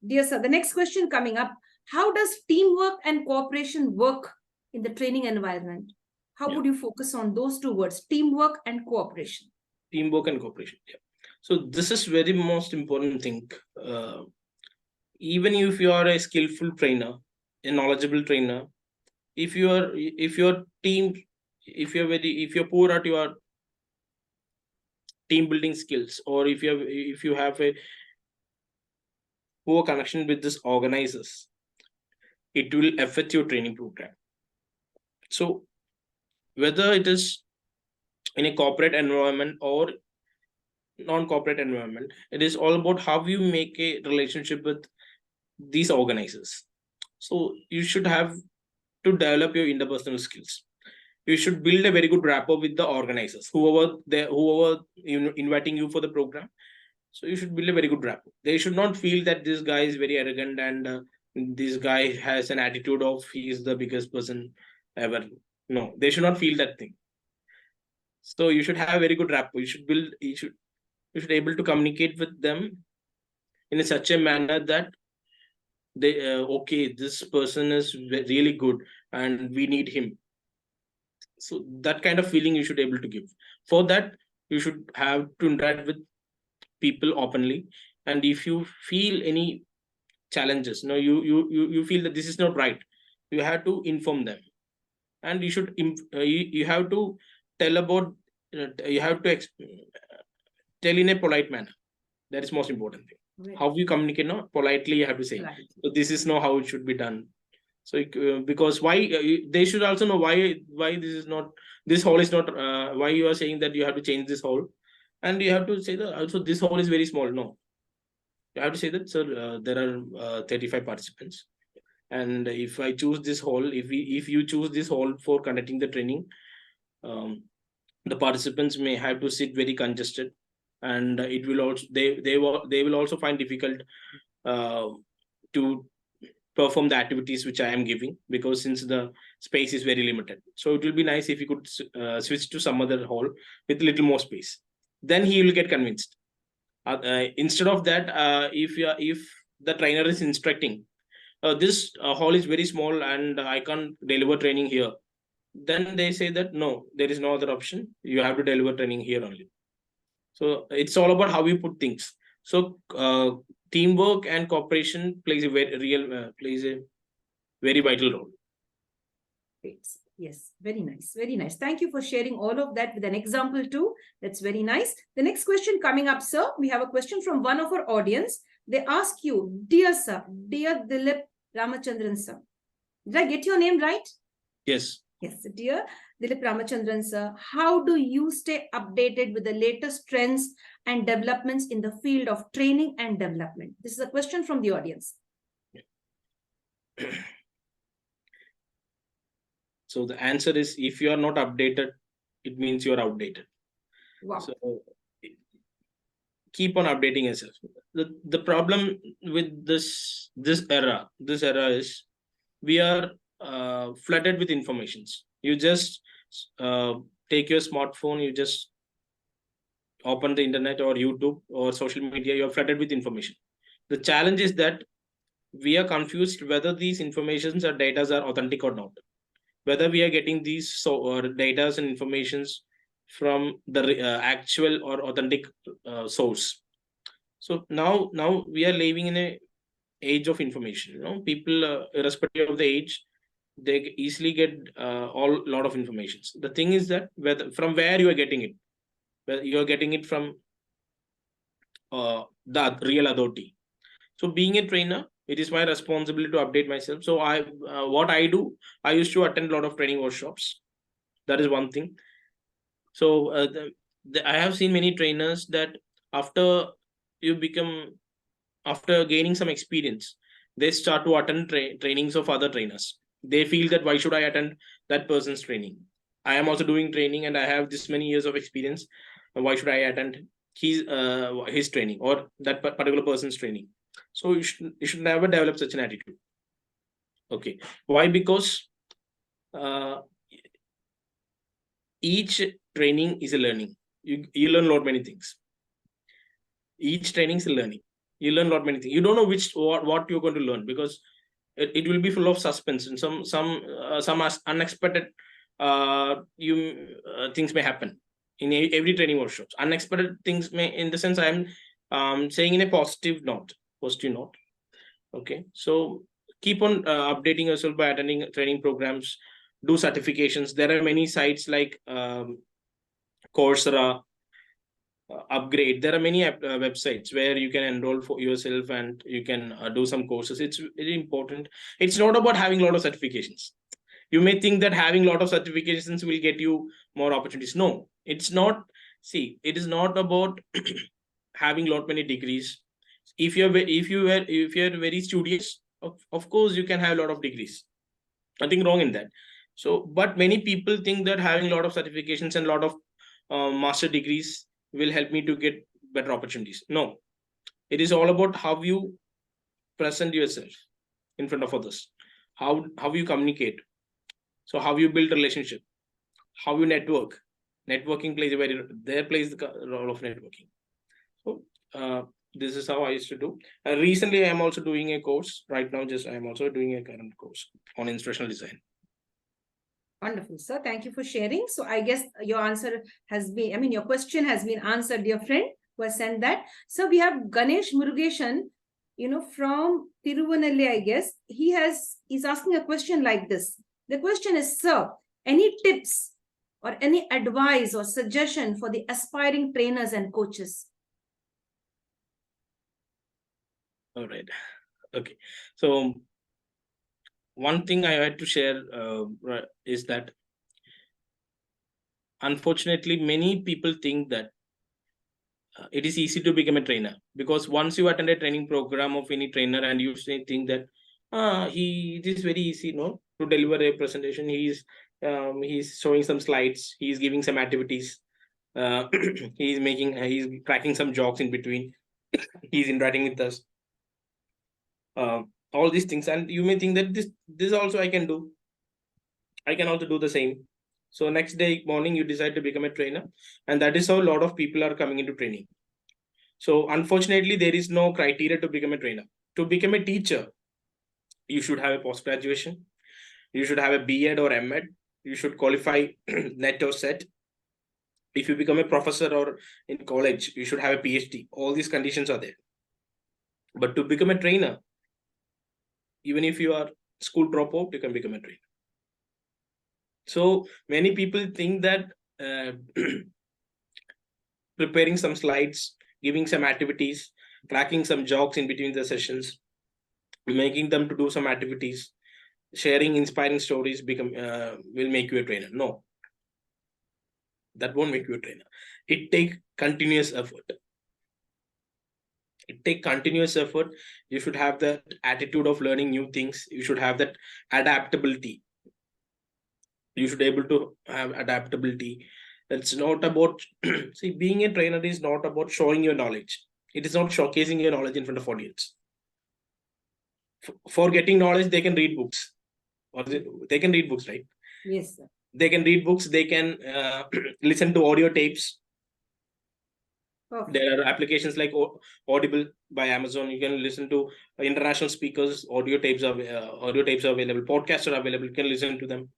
Dear sir, the next question coming up, how does teamwork and cooperation work in the training environment? How would you focus on those two words, teamwork and cooperation? Teamwork and cooperation. Yeah. So this is very most important thing. Even if you are a skillful trainer, a knowledgeable trainer, if your team, if you're poor at your team building skills, or if you have a poor connection with this organizers, it will affect your training program. So whether it is in a corporate environment or non-corporate environment, it is all about how you make a relationship with these organizers. So you should have to develop your interpersonal skills. You should build a very good rapport with the organizers, whoever inviting you for the program. So you should build a very good rapport. They should not feel that this guy is very arrogant and this guy has an attitude of he is the biggest person ever. No, they should not feel that thing. So you should have a very good rapport. You should able to communicate with them in such a manner that they okay, this person is really good and we need him. So that kind of feeling you should able to give. For that, you should have to interact with people openly. And if you feel any challenges, you feel that this is not right, you have to inform them. And you have to tell about you have to tell in a polite manner. That is most important thing. Right. How you communicate, no, politely you have to say. Right. So this is not how it should be done. So because why they should also know why this hole is not why you are saying that you have to change this hole, and you have to say that also this hole is very small. No, you have to say that, sir, there are 35 participants, and if I choose this hall, if you choose this hall for conducting the training, the participants may have to sit very congested, and it will also they will also find difficult to perform the activities which I am giving, because since the space is very limited. So it will be nice if you could switch to some other hall with little more space. Then he will get convinced. Instead of that, if the trainer is instructing, this hall is very small and I can't deliver training here, then they say that no, there is no other option. You have to deliver training here only. So it's all about how you put things. So teamwork and cooperation plays a very vital role. Great. Yes, very nice. Very nice. Thank you for sharing all of that with an example too. That's very nice. The next question coming up, sir. We have a question from one of our audience. They ask you, dear sir, dear Dilip Ramachandran sir. Did I get your name right? Yes. Yes, dear Dilip Ramachandran sir, how do you stay updated with the latest trends and developments in the field of training and development? This is a question from the audience. So the answer is, if you are not updated, it means you are outdated. Wow. So keep on updating yourself. The problem with this era is we are flooded with informations. You just take your smartphone, you just open the internet or YouTube or social media, you're flooded with information. The challenge is that we are confused whether these informations or data are authentic or not, whether we are getting these data and informations from the actual or authentic source. So now we are living in a age of information. People, irrespective of the age, they easily get all lot of informations. The thing is that from where you are getting it, whether you are getting it from the real authority. So being a trainer, it is my responsibility to update myself. So what I do, I used to attend a lot of training workshops. That is one thing. So I have seen many trainers that after gaining some experience, they start to attend trainings of other trainers. They feel that why should I attend that person's training? I am also doing training and I have this many years of experience. Why should I attend his training or that particular person's training? So you should never develop such an attitude. Okay. Why? Because each training is a learning. You learn a lot many things. Each training is a learning. You learn a lot many things. You don't know what you're going to learn, because it will be full of suspense and some unexpected things may happen. in every training workshops. Unexpected things may, in the sense I'm saying in a positive note. Okay, so keep on updating yourself by attending training programs, do certifications. There are many sites like Coursera, Upgrade. There are many websites where you can enroll for yourself and you can do some courses. It's very important. It's not about having a lot of certifications. You may think that having a lot of certifications will get you more opportunities. No, it's not. See, it is not about having lot many degrees. If you're very studious, of course you can have a lot of degrees. Nothing wrong in that. So, but many people think that having a lot of certifications and a lot of master degrees will help me to get better opportunities. No, it is all about how you present yourself in front of others, how you communicate, so how you build relationship, how you network. Networking plays a very, there plays the role of networking. So this is how I used to do. Recently, I am also doing a course right now. I am also doing a current course on instructional design. Wonderful, sir. Thank you for sharing. So I guess your answer has been, your question has been answered, dear friend who has sent that. So we have Ganesh Murugeshan, from Tiruvanalle, I guess. He's asking a question like this. The question is, sir, any tips or any advice or suggestion for the aspiring trainers and coaches? All right. Okay. So one thing I had to share is that unfortunately, many people think that it is easy to become a trainer, because once you attend a training program of any trainer and you think that it is very easy, no, to deliver a presentation. He's showing some slides, he's giving some activities, he's cracking some jokes in between, he's interacting with us, all these things, and you may think that this also I can do. I can also do the same. So next day morning you decide to become a trainer, and that is how a lot of people are coming into training. So unfortunately, there is no criteria to become a trainer. To become a teacher, you should have a post graduation, you should have a B.Ed or M.Ed, you should qualify NET or SET. If you become a professor or in college, you should have a PhD. All these conditions are there. But to become a trainer, even if you are school dropout, you can become a trainer. So many people think that preparing some slides, giving some activities, cracking some jokes in between the sessions, making them to do some activities, sharing inspiring stories will make you a trainer. No, that won't make you a trainer. It takes continuous effort. You should have that attitude of learning new things. You should have that adaptability. You should be able to have adaptability. It's not about see, being a trainer is not about showing your knowledge. It is not showcasing your knowledge in front of audience. For getting knowledge, they can read books, or they can read books, right? Yes, sir. They can read books. They can listen to audio tapes. Okay. There are applications like Audible by Amazon. You can listen to international speakers. Audio tapes are available. Podcasts are available. You can listen to them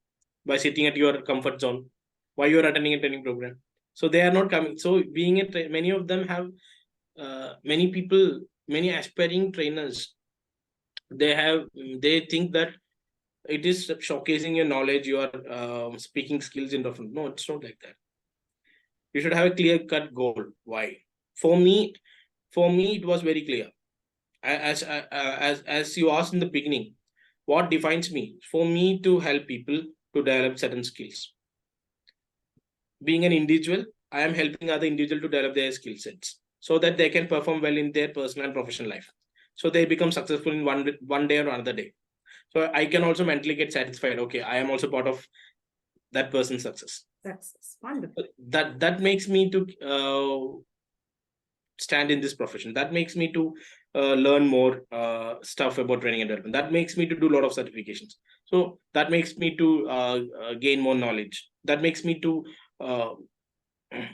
by sitting at your comfort zone while you are attending a training program. So they are not coming. So being many of them have many aspiring trainers. They think that it is showcasing your knowledge, your speaking skills in front. No, it's not like that. You should have a clear-cut goal. Why? For me, it was very clear. As you asked in the beginning, what defines me? For me to help people to develop certain skills. Being an individual, I am helping other individuals to develop their skill sets so that they can perform well in their personal and professional life. So they become successful in one day or another day. So I can also mentally get satisfied. Okay, I am also part of that person's success. Success. Wonderful. That makes me to stand in this profession. That makes me to learn more stuff about training and development. That makes me to do a lot of certifications. So that makes me to gain more knowledge. That makes me to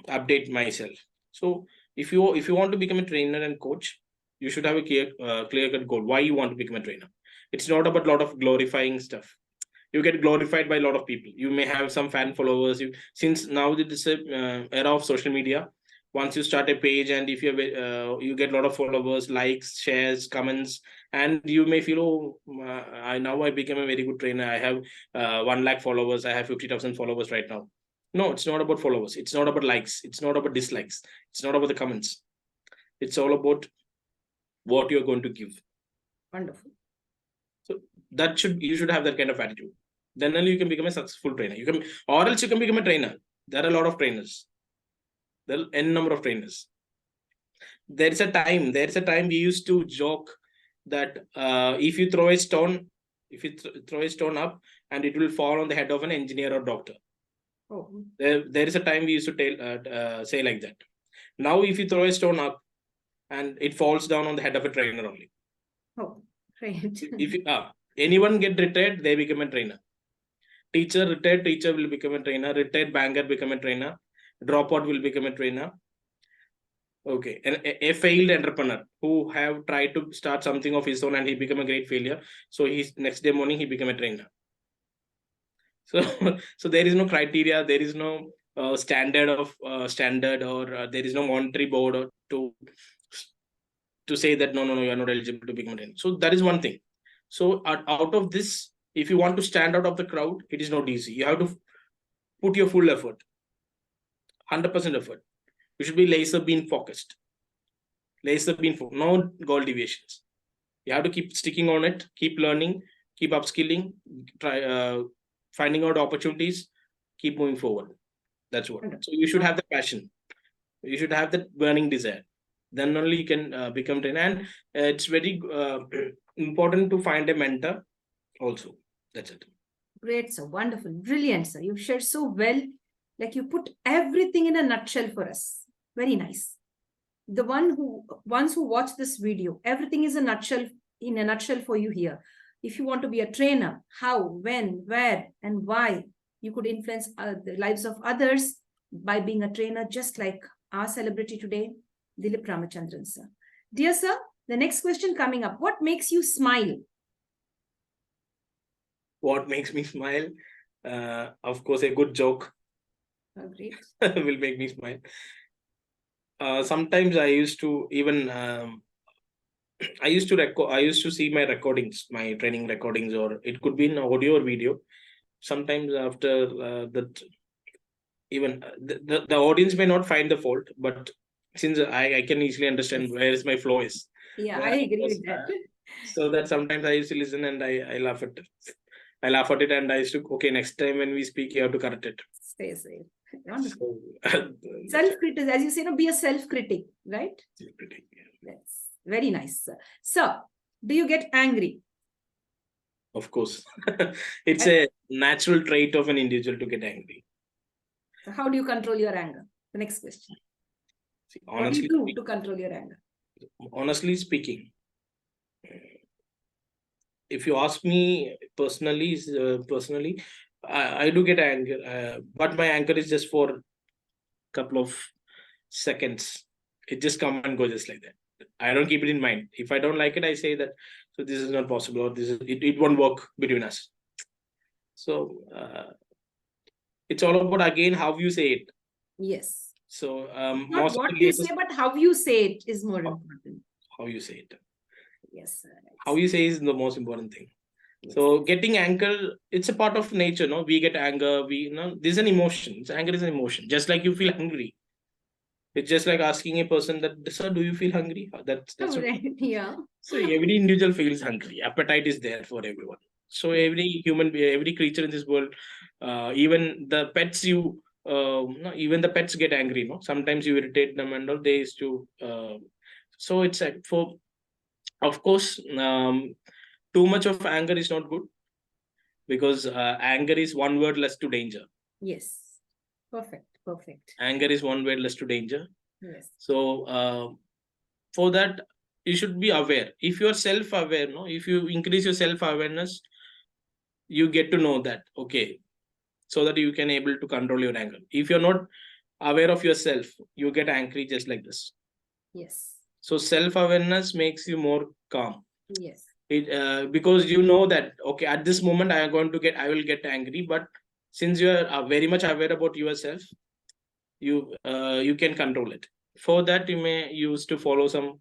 update myself. So if you want to become a trainer and coach, you should have a clear-cut goal. Why you want to become a trainer? It's not about a lot of glorifying stuff. you get glorified by a lot of people. You may have some fan followers. Since now this is era of social media, once you start a page and if you get a lot of followers, likes, shares, comments, and you may feel, oh, I became a very good trainer. I have 1 lakh followers. I have 50,000 followers right now. No, it's not about followers. It's not about likes. It's not about dislikes. It's not about the comments. It's all about what you're going to give. Wonderful. So you should have that kind of attitude. Then only you can become a successful trainer. Or else you can become a trainer. There are a lot of trainers. There are n number of trainers. There's a time we used to joke that if you throw a stone up and it will fall on the head of an engineer or doctor. Oh. There is a time we used to say like that. Now, if you throw a stone up and it falls down on the head of a trainer only. Oh, great. If anyone get retired, they become a trainer. Retired teacher will become a trainer. Retired banker become a trainer. Dropout will become a trainer. Okay, and a failed entrepreneur who have tried to start something of his own and he become a great failure. So he's next day morning he become a trainer. So there is no criteria. There is no standard or there is no monetary board to say that no, you are not eligible to become a trainer. So that is one thing. So out of this, if you want to stand out of the crowd, it is not easy. You have to put your full effort, 100% effort. You should be laser beam focused. No goal deviations. You have to keep sticking on it, keep learning, keep upskilling, try finding out opportunities, keep moving forward. That's what. So you should have the passion. You should have that burning desire. Then only you can become trainer. And it's very important to find a mentor also. That's it. Great, sir. Wonderful. Brilliant, sir. You've shared so well. Like you put everything in a nutshell for us. Very nice. The ones who watch this video, everything is in a nutshell for you here. If you want to be a trainer, how, when, where, and why you could influence the lives of others by being a trainer, just like our celebrity today, Dilip Ramachandran, sir. Dear sir, the next question coming up. What makes you smile? What makes me smile? Of course, a good joke. Oh, great. Will make me smile. Sometimes I used to even I used to see my recordings, my training recordings, or it could be in audio or video. Sometimes after that, even the audience may not find the fault, but since I can easily understand where is my flow is. Yeah, I agree with that. So that sometimes I used to listen and I laugh at it. I laugh at it and I used to, okay, next time when we speak, you have to correct it. Stay safe. Wonderful. Self-critic, as you say, be a self-critic, right? Self-critic, yeah. That's very nice, sir. So, do you get angry? Of course. It's a natural trait of an individual to get angry. So how do you control your anger? The next question. See, what do you do to control your anger? Honestly speaking, if you ask me personally, I do get anger, but my anger is just for a couple of seconds. It just come and go just like that. I don't keep it in mind. If I don't like it, I say that, so this is not possible, or it won't work between us. So it's all about, again, how you say it. Yes. So not what you say, but how you say it is more important. How you say it. Yes, sir. How you say is the most important thing. Yes. So getting anger, it's a part of nature, no? We get anger, this is an emotion. Anger is an emotion. Just like you feel hungry. It's just like asking a person that, sir, do you feel hungry? That's right. Yeah. So every individual feels hungry. Appetite is there for everyone. So every human, every creature in this world, even the pets even the pets get angry, no? Sometimes you irritate them and all, they used to. So it's of course, too much of anger is not good, because anger is one word less to danger. Yes. Perfect. Anger is one word less to danger. Yes. So for that, you should be aware. If you are self-aware, no, if you increase your self-awareness, you get to know that, okay, so that you can able to control your anger. If you're not aware of yourself, you get angry just like this. Yes. So self-awareness makes you more calm. Yes. Because you know that, okay, at this moment I will get angry, but since you are very much aware about yourself, you can control it. For that, you may use to follow some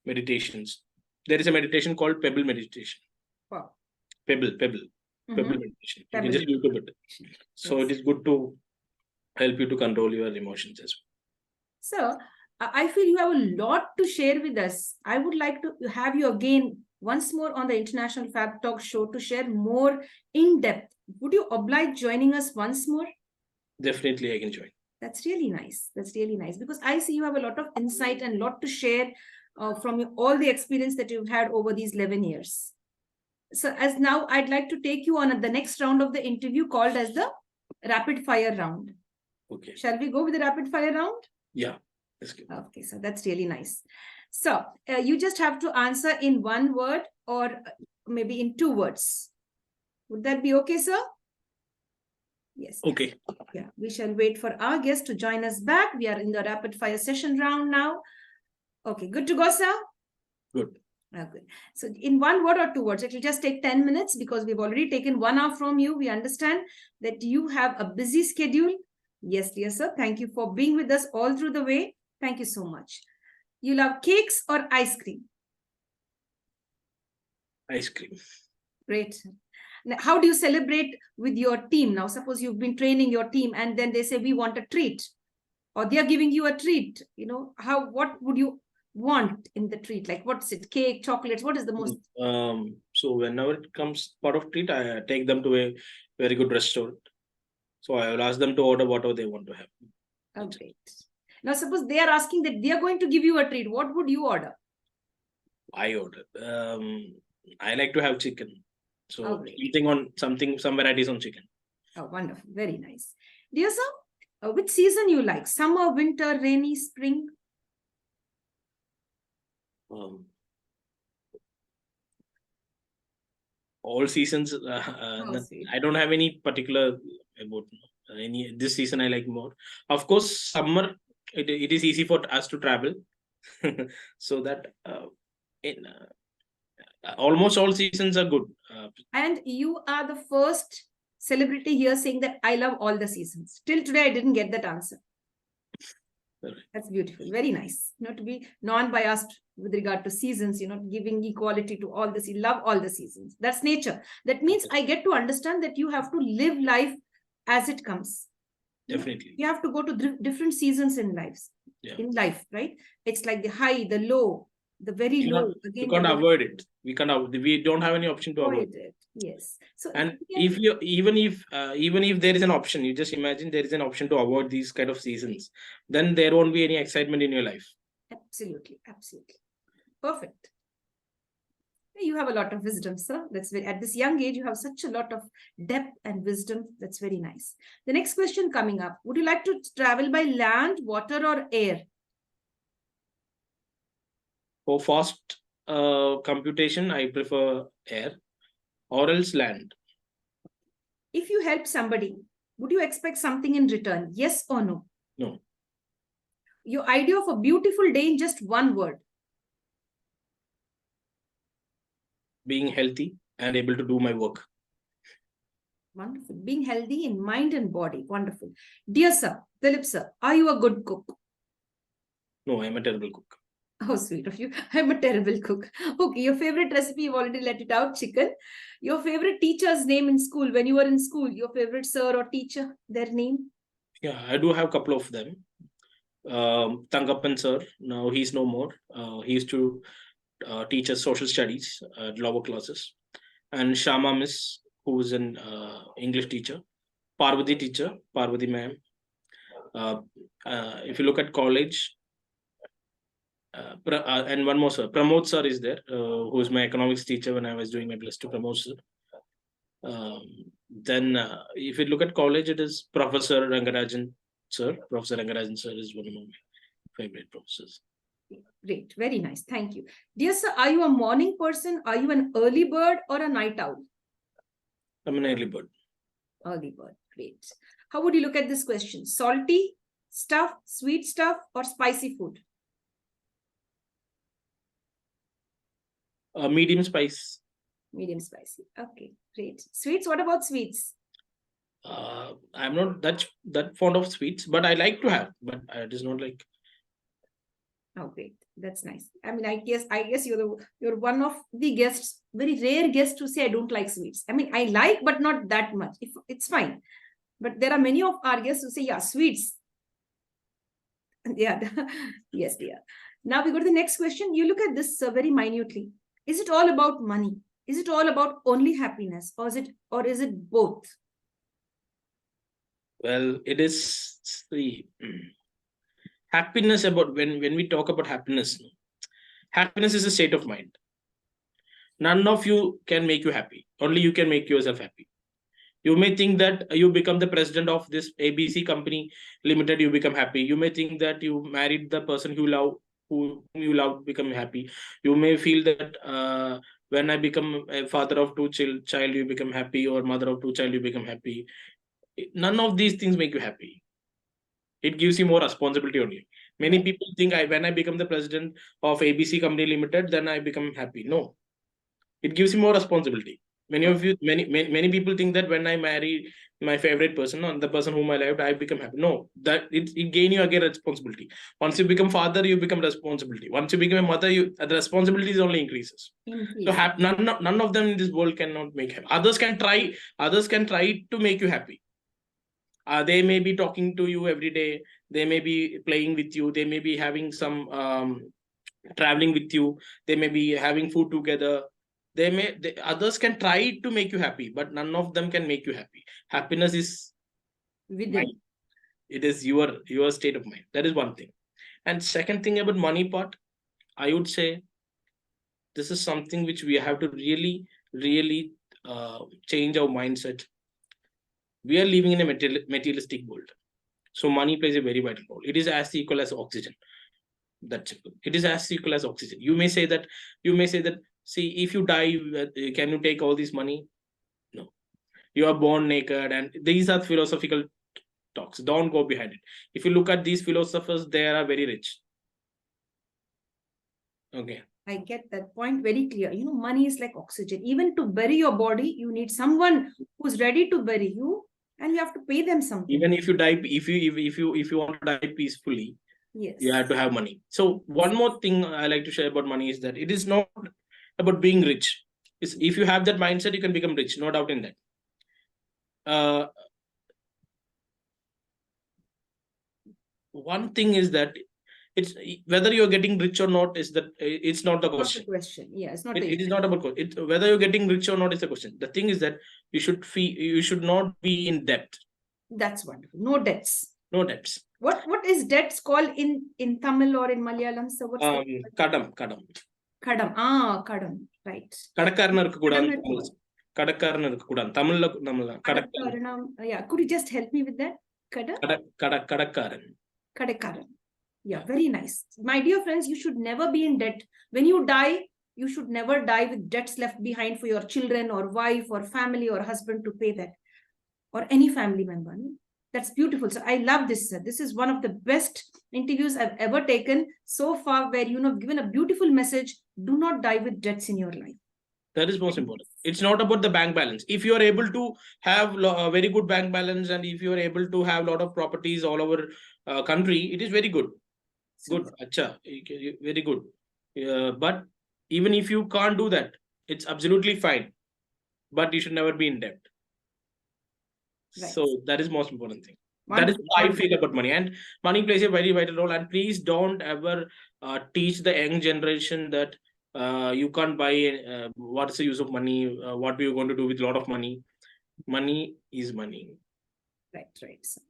meditations. There is a meditation called pebble meditation. Wow. Pebble meditation. You can just YouTube it. So Yes. it is good to help you to control your emotions as well. So I feel you have a lot to share with us. I would like to have you again once more on the International Fab Talk show to share more in depth. Would you oblige joining us once more? Definitely, I can join. That's really nice. That's really nice, because I see you have a lot of insight and lot to share from all the experience that you've had over these 11 years. So as now, I'd like to take you on the next round of the interview called as the rapid fire round. Okay. Shall we go with the rapid fire round? Yeah. That's good. Okay, so that's really nice. So you just have to answer in one word or maybe in 2 words. Would that be okay, sir? Yes. Okay. Yeah, we shall wait for our guest to join us back. We are in the rapid fire session round now. Okay, good to go, sir? Good. Okay. So in 1 word or 2 words, it will just take 10 minutes because we've already taken 1 hour from you. We understand that you have a busy schedule. Yes, dear sir. Thank you for being with us all through the way. Thank you so much. You love cakes or ice cream? Ice cream. Great. Now, how do you celebrate with your team? Now, suppose you've been training your team and then they say, we want a treat, or they are giving you a treat. You know, what would you want in the treat? Like, what's it? Cake, chocolates? What is the most? So whenever it comes part of treat, I take them to a very good restaurant. So I will ask them to order whatever they want to have. Oh, great. Now, suppose they are asking that they are going to give you a treat. What would you order? I order. I like to have chicken. So some varieties on chicken. Oh, wonderful. Very nice. Dear sir, which season you like? Summer, winter, rainy, spring? All seasons. I don't have any particular about any. This season I like more. Of course, summer. It is easy for us to travel, so that almost all seasons are good. And you are the first celebrity here saying that I love all the seasons. Till today, I didn't get that answer. That's beautiful. Very nice. To be non-biased with regard to seasons, giving equality to all the seasons. Love all the seasons. That's nature. That means I get to understand that you have to live life as it comes. Definitely. You have to go to different seasons in lives. Yeah. In life, right? It's like the high, the low, the very low. You can't avoid it. We don't have any option to avoid it. Yes. So, and even if there is an option, you just imagine there is an option to avoid these kind of seasons, then there won't be any excitement in your life. Absolutely. Perfect. You have a lot of wisdom, sir. That's very, at this young age, you have such a lot of depth and wisdom. That's very nice. The next question coming up. Would you like to travel by land, water, or air? For fast computation, I prefer air or else land. If you help somebody, would you expect something in return? Yes or no? No. Your idea of a beautiful day in just 1 word. Being healthy and able to do my work. Wonderful. Being healthy in mind and body. Wonderful. Dear sir, Dilip sir, are you a good cook? No, I am a terrible cook. Oh, sweet of you. I'm a terrible cook. Okay, your favorite recipe, you've already let it out, chicken. Your favorite teacher's name in school, when you were in school, your favorite sir or teacher, their name? Yeah, I do have a couple of them. Tangappan sir, now he's no more. He used to teach us social studies at lower classes. And Shama miss, who is an English teacher. Parvati teacher, Parvati ma'am. If you look at college, and one more sir, Pramod sir is there, who is my economics teacher when I was doing my +2, Pramod sir. Then if you look at college, it is Professor Rangarajan sir. Professor Rangarajan sir is one of my favorite professors. Great, very nice. Thank you. Dear sir, are you a morning person? Are you an early bird or a night owl? I'm an early bird. Early bird, great. How would you look at this question? Salty stuff, sweet stuff, or spicy food? Medium spice. Medium spicy. Okay, great. Sweets, what about sweets? I'm not that fond of sweets, but I like to have, but it is not like. Oh, great. That's nice. I mean, I guess you're one of the guests, very rare guests to say I don't like sweets. I mean, I like, but not that much. If it's fine. But there are many of our guests who say, yeah, sweets. Yeah. Yes, dear. Now we go to the next question. You look at this very minutely. Is it all about money? Is it all about only happiness, or is it both? Well, it is the happiness. About when we talk about happiness is a state of mind. None of you can make you happy. Only you can make yourself happy. You may think that you become the president of this ABC company limited, you become happy. You may think that you married the person whom you love, become happy. You may feel that when I become a father of two child, you become happy, or mother of two child, you become happy. None of these things make you happy. It gives you more responsibility only. Many people think when I become the president of ABC company limited, then I become happy. No, it gives you more responsibility. Many people think that when I marry my favorite person, or the person whom I loved, I become happy. No, that it gain you again responsibility. Once you become father, you become responsibility. Once you become a mother, the responsibilities only increases. So none of them in this world cannot make happy. Others can try to make you happy. They may be talking to you every day. They may be playing with you. They may be having some traveling with you. They may be having food together. Others can try to make you happy, but none of them can make you happy. Happiness is Within. mind. It is your state of mind. That is one thing. And second thing about money part, I would say this is something which we have to really change our mindset. We are living in a materialistic world, so money plays a very vital role. It is as equal as oxygen. That's simple. It is as equal as oxygen. You may say that see, if you die, can you take all this money? No. You are born naked, and these are philosophical talks. Don't go behind it. If you look at these philosophers, they are very rich. Okay. I get that point very clear. Money is like oxygen. Even to bury your body, you need someone who's ready to bury you, and you have to pay them something. Even if you die, if you want to die peacefully, yes, you have to have money. So one more thing I like to share about money is that it is not about being rich. If you have that mindset, you can become rich. No doubt in that. One thing is that it's whether you're getting rich or not it's not the question. Not the question. Yeah, it's not. It is not about whether you're getting rich or not is the question. The thing is that you should not be in debt. That's wonderful. No debts. No debts. What is debts called in Tamil or in Malayalam? So what's kadam. Kadam. Right. Kadakkarana irukkudan. Kadakkarana irukkudan. Tamil. Yeah. Could you just help me with that? Kadakkaran. Kadakkaran. Yeah, very nice. My dear friends, you should never be in debt. When you die, you should never die with debts left behind for your children or wife or family or husband to pay that, or any family member. That's beautiful. So I love this, sir. This is one of the best interviews I've ever taken so far, where given a beautiful message. Do not die with debts in your life. That is most important. It's not about the bank balance. If you are able to have a very good bank balance, and if you are able to have a lot of properties all over country, it is very good. Good. Acha. Very good. But even if you can't do that, it's absolutely fine. But you should never be in debt. Right. So that is most important thing. That is how I feel about money. And money plays a very vital role. And please don't ever teach the young generation that you can't buy. What's the use of money? What are you going to do with a lot of money? Money is money. Right.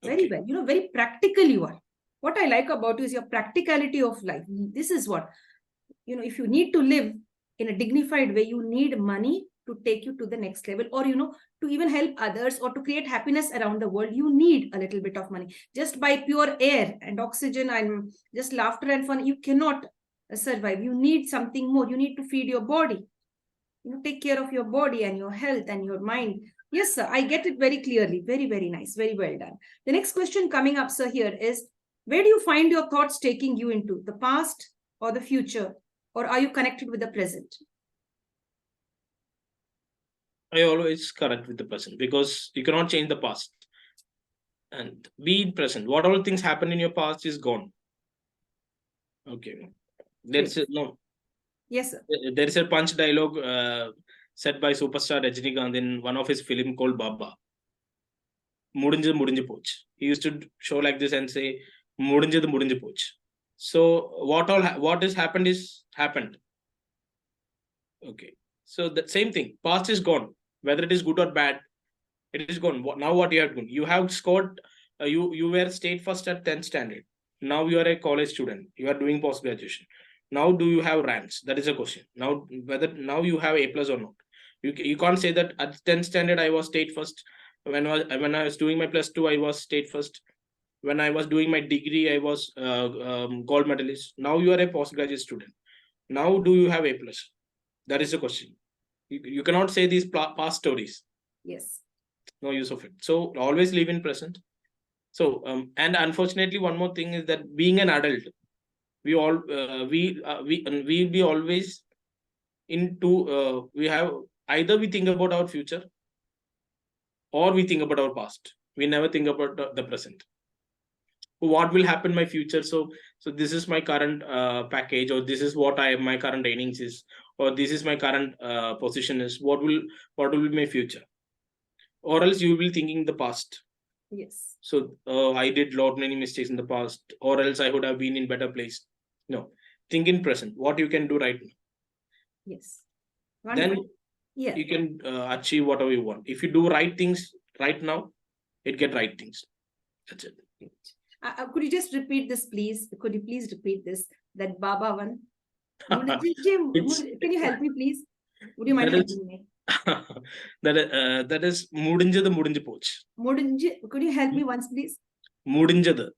Very well. Very practical you are. What I like about you is your practicality of life. This is what, if you need to live in a dignified way, you need money to take you to the next level, or, to even help others or to create happiness around the world. You need a little bit of money. Just by pure air and oxygen and just laughter and fun, you cannot survive. You need something more. You need to feed your body. Take care of your body and your health and your mind. Yes, sir. I get it very clearly. Very, very nice. Very well done. The next question coming up, sir, here is, where do you find your thoughts taking you into? The past or the future? Or are you connected with the present? I always correct with the present because you cannot change the past. And be in present. What all things happen in your past is gone. Okay. That's it. No. Yes, sir. There is a punch dialogue said by superstar Rajinikanth in one of his film called Baba. Mudinjadu mudinju poch. He used to show like this and say, Mudinjadu mudinju poch. So what has happened is happened. Okay. So the same thing. Past is gone. Whether it is good or bad, it is gone. Now what you have done? You have scored. You were state first at 10th standard. Now you are a college student. You are doing post graduation. Now do you have ranks? That is a question. Now whether now you have A plus or not. You can't say that at 10th standard I was state first. When I was doing my plus 2 I was state first. When I was doing my degree I was gold medalist. Now you are a postgraduate student. Now do you have A plus? That is the question. You cannot say these past stories. Yes. No use of it. So always live in present. So and unfortunately one more thing is that being an adult, we be always into we have either we think about our future or we think about our past. We never think about the present. What will happen in my future? So this is my current package, or this is what my current earnings is, or this is my current position is. What will be my future? Or else you will be thinking the past. Yes. So I did lot many mistakes in the past, or else I would have been in better place. No, think in present. What you can do right now. Yes. Wonderful. Then Yeah. you can achieve whatever you want. If you do right things right now, it get right things. That's it. Could you just repeat this, please? Could you please repeat this? That Baba one. Can you help me, please? Would you mind helping me? That is mudinjadu mudinju poch. Could you help me once, please? Mudinjadu.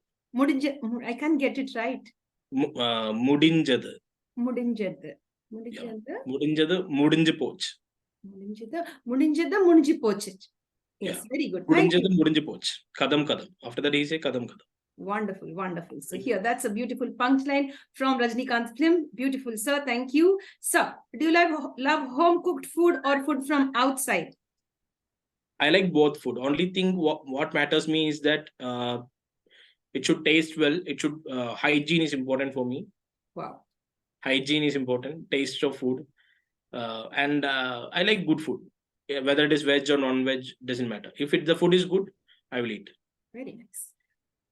I can't get it right. Mudinjadu. Mudinjadu. Mudinjadu mudinju poch. Mudinjadu poch. Yes, very good. Mudinjadu mudinju poch. Kadam kadam. After that he say kadam kadam. Wonderful, wonderful. So here, that's a beautiful punchline from Rajnikant's film. Beautiful, sir. Thank you. Sir, do you love home-cooked food or food from outside? I like both food. Only thing what matters me is that it should taste well. It should hygiene is important for me. Wow. Hygiene is important. Taste of food. And I like good food. Yeah, whether it is veg or non-veg, doesn't matter. If the food is good, I will eat. Very nice.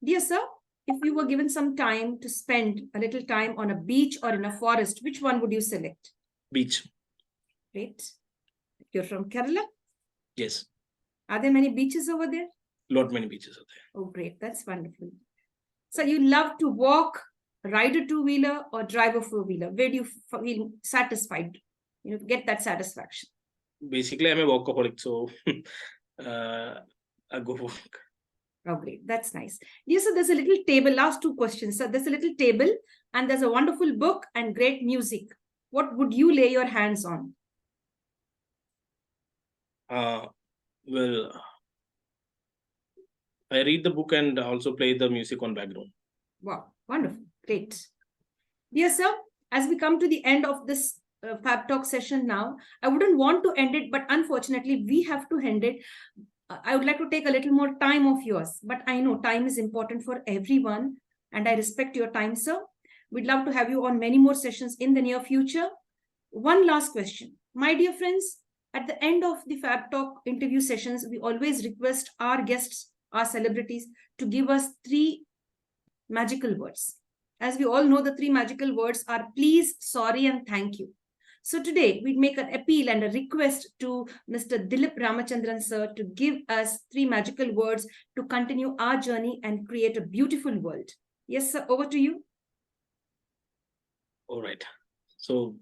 Dear sir, if you were given some time to spend a little time on a beach or in a forest, which one would you select? Beach. Great. You're from Kerala? Yes. Are there many beaches over there? Lot many beaches are there. Oh, great. That's wonderful. So you love to walk, ride a two-wheeler or drive a four-wheeler? Where do you feel satisfied? Get that satisfaction? Basically, I'm a workaholic, so I go for work. Oh, great. That's nice. Yes, so there's a little table. Last two questions. So there's a little table and there's a wonderful book and great music. What would you lay your hands on? Well, I read the book and also play the music on background. Wow. Wonderful. Great. Dear sir, as we come to the end of this Fab Talk session now, I wouldn't want to end it, but unfortunately we have to end it. I would like to take a little more time of yours, but I know time is important for everyone and I respect your time, sir. We'd love to have you on many more sessions in the near future. One last question. My dear friends, at the end of the Fab Talk interview sessions, we always request our guests, our celebrities, to give us 3 magical words. As we all know, the 3 magical words are please, sorry, and thank you. So today, we make an appeal and a request to Mr. Dilip Ramachandran, sir, to give us 3 magical words to continue our journey and create a beautiful world. Yes, sir, over to you. All right. So,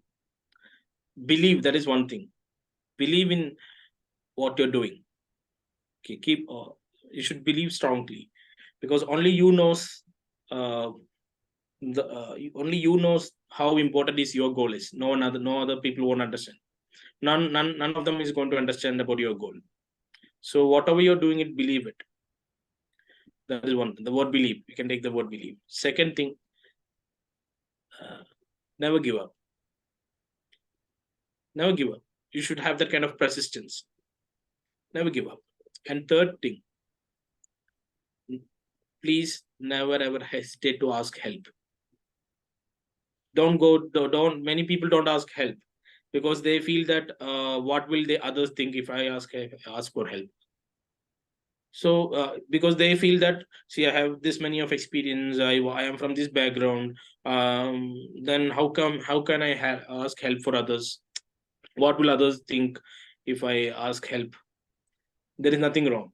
believe, that is one thing. Believe in what you're doing. Okay, you should believe strongly, because only you knows only you knows how important is your goal is. No other people won't understand. None of them is going to understand about your goal. So whatever you're doing, believe it. That is one thing. The word believe. You can take the word believe. Second thing, never give up. Never give up. You should have that kind of persistence. Never give up. And third thing, please never ever hesitate to ask help. Many people don't ask help because they feel that what will the others think if I ask for help. So because they feel that, see, I have this many of experience, I am from this background, then how can I ask help for others? What will others think if I ask help? There is nothing wrong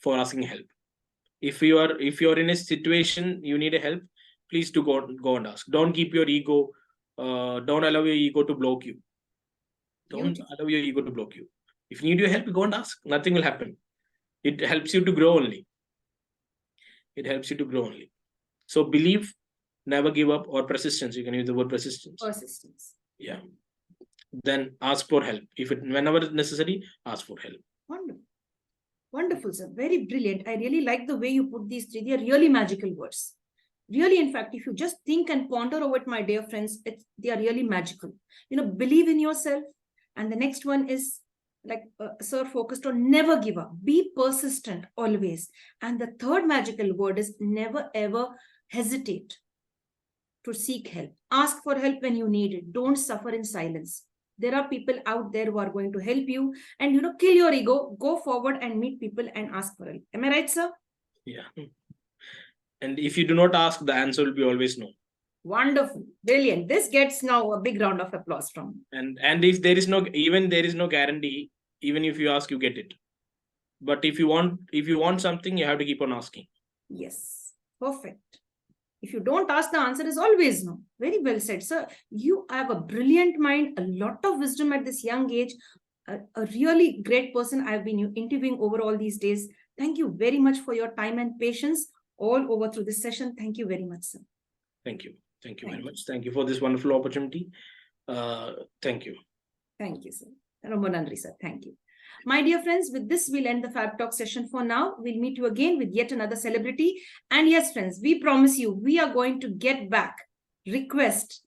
for asking help. If you are in a situation you need a help, please do go and ask. Don't keep your ego, don't allow your ego to block you. Don't allow your ego to block you. If you need your help, go and ask. Nothing will happen. It helps you to grow only. It helps you to grow only. So believe, never give up, or persistence. You can use the word persistence. Persistence. Yeah. Then ask for help. Whenever necessary, ask for help. Wonderful. Wonderful, sir. Very brilliant. I really like the way you put these three. They are really magical words. Really, in fact, if you just think and ponder over it, my dear friends, they are really magical. Believe in yourself. And the next one is, like sir focused on, never give up. Be persistent always. And the third magical word is never ever hesitate to seek help. Ask for help when you need it. Don't suffer in silence. There are people out there who are going to help you, and kill your ego, go forward and meet people and ask for help. Am I right, sir? Yeah. And if you do not ask, the answer will be always no. Wonderful. Brilliant. This gets now a big round of applause from you. And if there is no guarantee, even if you ask, you get it. But if you want something, you have to keep on asking. Yes. Perfect. If you don't ask, the answer is always no. Very well said, sir. You have a brilliant mind, a lot of wisdom at this young age, a really great person I've been interviewing over all these days. Thank you very much for your time and patience all over through this session. Thank you very much, sir. Thank you. Thank you very much. Thank you for this wonderful opportunity. Thank you. Thank you, sir. Ramanandri, sir. Thank you. My dear friends, with this, we'll end the Fab Talk session for now. We'll meet you again with yet another celebrity. And yes, friends, we promise you, we are going to get back, request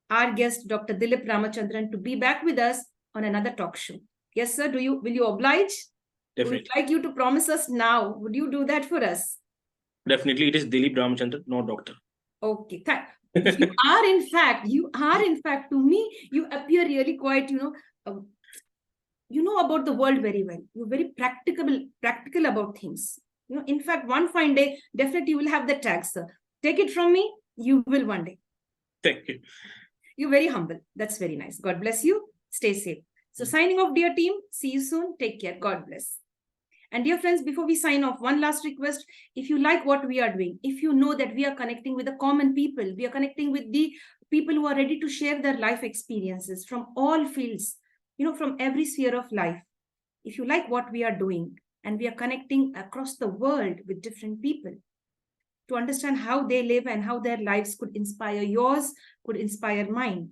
our guest, Dr. Dilip Ramachandran, to be back with us on another talk show. Yes, sir. Will you oblige? Definitely. We'd like you to promise us now. Would you do that for us? Definitely. It is Dilip Ramachandran, no doctor. Okay. You are in fact, to me, you appear really quite, you know about the world very well. You're very practical about things. In fact, one fine day, definitely you will have the tag, sir. Take it from me, you will one day. Thank you. You're very humble. That's very nice. God bless you. Stay safe. So signing off, dear team. See you soon. Take care. God bless. And dear friends, before we sign off, one last request. If you like what we are doing, if you know that we are connecting with the common people, we are connecting with the people who are ready to share their life experiences from all fields, from every sphere of life. If you like what we are doing, and we are connecting across the world with different people to understand how they live and how their lives could inspire yours, could inspire mine.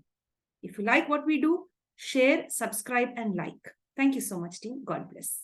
If you like what we do, share, subscribe, and like. Thank you so much, team. God bless.